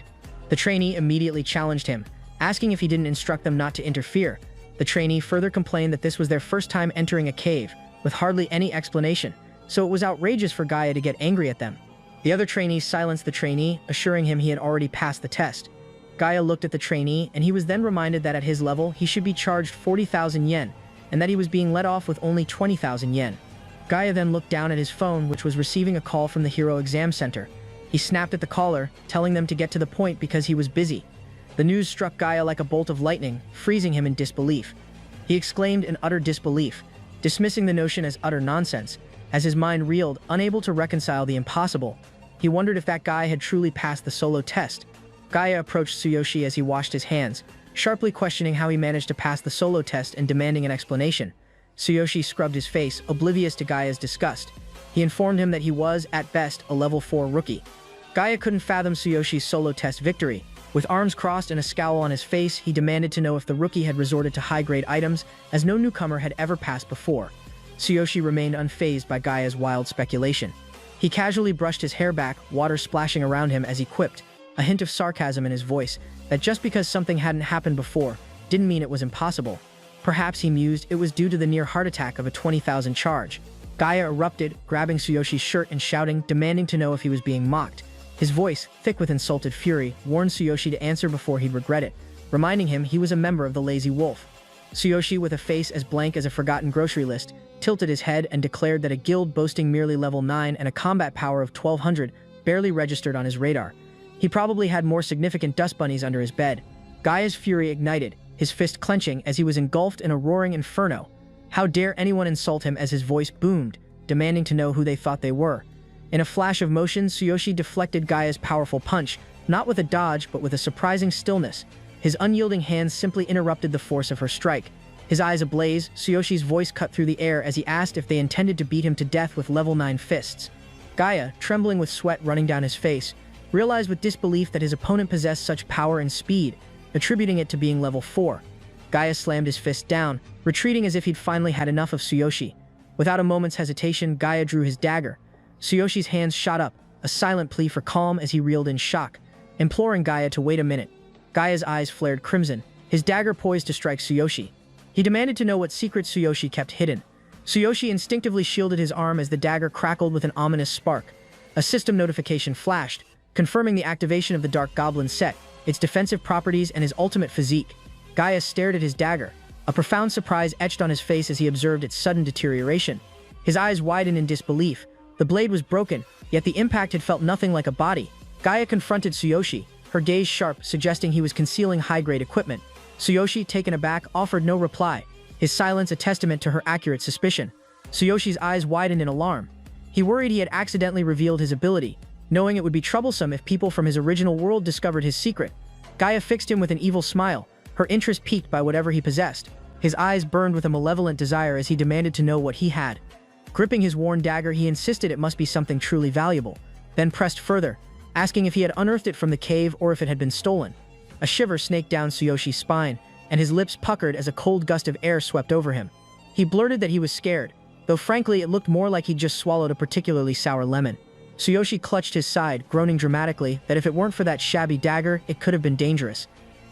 The trainee immediately challenged him, asking if he didn't instruct them not to interfere. The trainee further complained that this was their first time entering a cave, with hardly any explanation, so it was outrageous for Gaia to get angry at them. The other trainees silenced the trainee, assuring him he had already passed the test. Gaia looked at the trainee, and he was then reminded that at his level he should be charged 40,000 yen, and that he was being let off with only 20,000 yen. Gaia then looked down at his phone, which was receiving a call from the Hero Exam Center. He snapped at the caller, telling them to get to the point because he was busy. The news struck Gaia like a bolt of lightning, freezing him in disbelief. He exclaimed in utter disbelief, dismissing the notion as utter nonsense. As his mind reeled, unable to reconcile the impossible, he wondered if that guy had truly passed the solo test. Gaia approached Tsuyoshi as he washed his hands, sharply questioning how he managed to pass the solo test and demanding an explanation. Tsuyoshi scrubbed his face, oblivious to Gaia's disgust. He informed him that he was, at best, a level 4 rookie. Gaia couldn't fathom Tsuyoshi's solo test victory, With arms crossed and a scowl on his face, he demanded to know if the rookie had resorted to high-grade items, as no newcomer had ever passed before. Tsuyoshi remained unfazed by Gaia's wild speculation. He casually brushed his hair back, water splashing around him as he quipped, a hint of sarcasm in his voice, that just because something hadn't happened before didn't mean it was impossible. Perhaps, he mused, it was due to the near heart attack of a 20,000 charge. Gaia erupted, grabbing Tsuyoshi's shirt and shouting, demanding to know if he was being mocked. His voice, thick with insulted fury, warned Tsuyoshi to answer before he'd regret it, reminding him he was a member of the Lazy Wolf. Tsuyoshi, with a face as blank as a forgotten grocery list, tilted his head and declared that a guild boasting merely level 9 and a combat power of 1200 barely registered on his radar. He probably had more significant dust bunnies under his bed. Gaia's fury ignited, his fist clenching as he was engulfed in a roaring inferno. How dare anyone insult him, as his voice boomed, demanding to know who they thought they were. In a flash of motion, Tsuyoshi deflected Gaia's powerful punch, not with a dodge but with a surprising stillness. His unyielding hands simply interrupted the force of her strike. His eyes ablaze, Tsuyoshi's voice cut through the air as he asked if they intended to beat him to death with level 9 fists. Gaia, trembling with sweat running down his face, realized with disbelief that his opponent possessed such power and speed, attributing it to being level 4. Gaia slammed his fist down, retreating as if he'd finally had enough of Tsuyoshi. Without a moment's hesitation, Gaia drew his dagger. Tsuyoshi's hands shot up, a silent plea for calm as he reeled in shock, imploring Gaia to wait a minute. Gaia's eyes flared crimson, his dagger poised to strike Tsuyoshi. He demanded to know what secret Tsuyoshi kept hidden. Tsuyoshi instinctively shielded his arm as the dagger crackled with an ominous spark. A system notification flashed, confirming the activation of the Dark Goblin set, its defensive properties and his ultimate physique. Gaia stared at his dagger, a profound surprise etched on his face as he observed its sudden deterioration. His eyes widened in disbelief. The blade was broken, yet the impact had felt nothing like a body. Gaia confronted Tsuyoshi, her gaze sharp, suggesting he was concealing high-grade equipment. Tsuyoshi, taken aback, offered no reply, his silence a testament to her accurate suspicion. Tsuyoshi's eyes widened in alarm. He worried he had accidentally revealed his ability, knowing it would be troublesome if people from his original world discovered his secret. Gaia fixed him with an evil smile, her interest piqued by whatever he possessed. His eyes burned with a malevolent desire as he demanded to know what he had. Gripping his worn dagger, he insisted it must be something truly valuable, then pressed further, asking if he had unearthed it from the cave or if it had been stolen. A shiver snaked down Tsuyoshi's spine, and his lips puckered as a cold gust of air swept over him. He blurted that he was scared, though frankly it looked more like he'd just swallowed a particularly sour lemon. Tsuyoshi clutched his side, groaning dramatically that if it weren't for that shabby dagger, it could have been dangerous.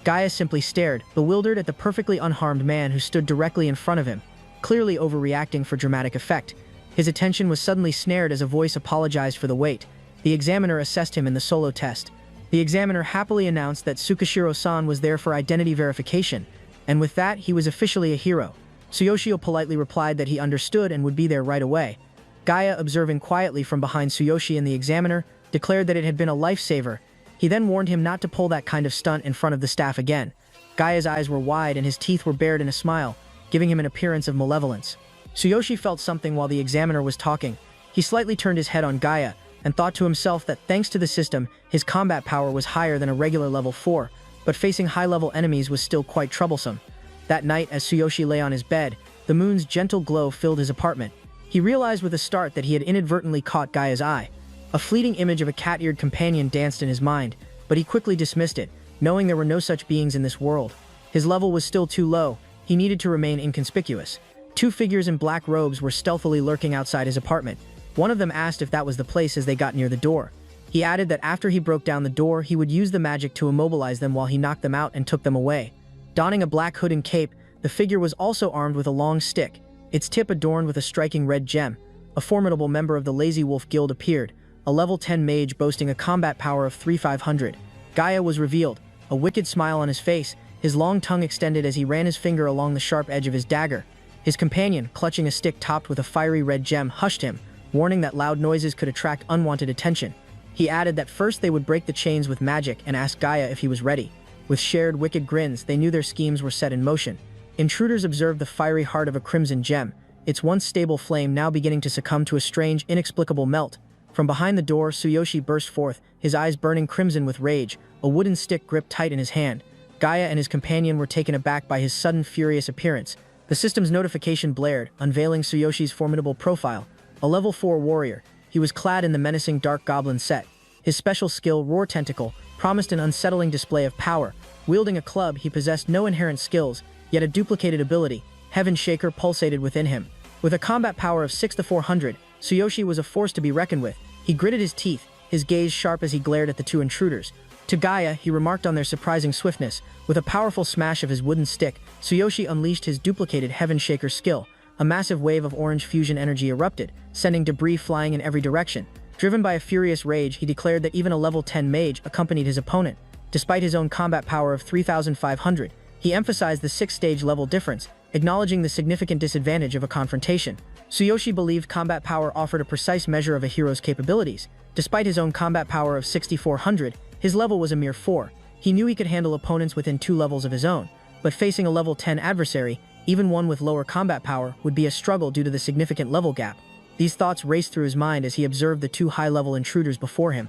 Gaia simply stared, bewildered at the perfectly unharmed man who stood directly in front of him, clearly overreacting for dramatic effect. His attention was suddenly snared as a voice apologized for the wait. The examiner assessed him in the solo test. The examiner happily announced that Tsukashiro-san was there for identity verification, and with that, he was officially a hero. Tsuyoshi politely replied that he understood and would be there right away. Gaia, observing quietly from behind Tsuyoshi and the examiner, declared that it had been a lifesaver. He then warned him not to pull that kind of stunt in front of the staff again. Gaia's eyes were wide and his teeth were bared in a smile, giving him an appearance of malevolence. Tsuyoshi felt something while the examiner was talking. He slightly turned his head on Gaia, and thought to himself that thanks to the system, his combat power was higher than a regular level 4, but facing high-level enemies was still quite troublesome. That night, as Tsuyoshi lay on his bed, the moon's gentle glow filled his apartment. He realized with a start that he had inadvertently caught Gaia's eye. A fleeting image of a cat-eared companion danced in his mind, but he quickly dismissed it, knowing there were no such beings in this world. His level was still too low, he needed to remain inconspicuous. Two figures in black robes were stealthily lurking outside his apartment. One of them asked if that was the place as they got near the door. He added that after he broke down the door, he would use the magic to immobilize them while he knocked them out and took them away. Donning a black hood and cape, the figure was also armed with a long stick, its tip adorned with a striking red gem. A formidable member of the Lazy Wolf Guild appeared, a level 10 mage boasting a combat power of 3500. Gaia was revealed, a wicked smile on his face, his long tongue extended as he ran his finger along the sharp edge of his dagger. His companion, clutching a stick topped with a fiery red gem, hushed him, warning that loud noises could attract unwanted attention. He added that first they would break the chains with magic and asked Gaia if he was ready. With shared wicked grins, they knew their schemes were set in motion. Intruders observed the fiery heart of a crimson gem, its once stable flame now beginning to succumb to a strange, inexplicable melt. From behind the door, Tsuyoshi burst forth, his eyes burning crimson with rage, a wooden stick gripped tight in his hand. Gaia and his companion were taken aback by his sudden furious appearance. The system's notification blared, unveiling Tsuyoshi's formidable profile. A level 4 warrior, he was clad in the menacing Dark Goblin set. His special skill, Roar Tentacle, promised an unsettling display of power. Wielding a club, he possessed no inherent skills, yet a duplicated ability. Heaven Shaker pulsated within him. With a combat power of 6 to 400, Tsuyoshi was a force to be reckoned with. He gritted his teeth, his gaze sharp as he glared at the two intruders. To Gaia, he remarked on their surprising swiftness. With a powerful smash of his wooden stick, Tsuyoshi unleashed his duplicated Heaven Shaker skill. A massive wave of orange fusion energy erupted, sending debris flying in every direction. Driven by a furious rage, he declared that even a level 10 mage accompanied his opponent. Despite his own combat power of 3,500, he emphasized the 6-stage level difference, acknowledging the significant disadvantage of a confrontation. Tsuyoshi believed combat power offered a precise measure of a hero's capabilities. Despite his own combat power of 6,400, his level was a mere 4. He knew he could handle opponents within 2 levels of his own, but facing a level 10 adversary, even one with lower combat power, would be a struggle due to the significant level gap. These thoughts raced through his mind as he observed the two high-level intruders before him.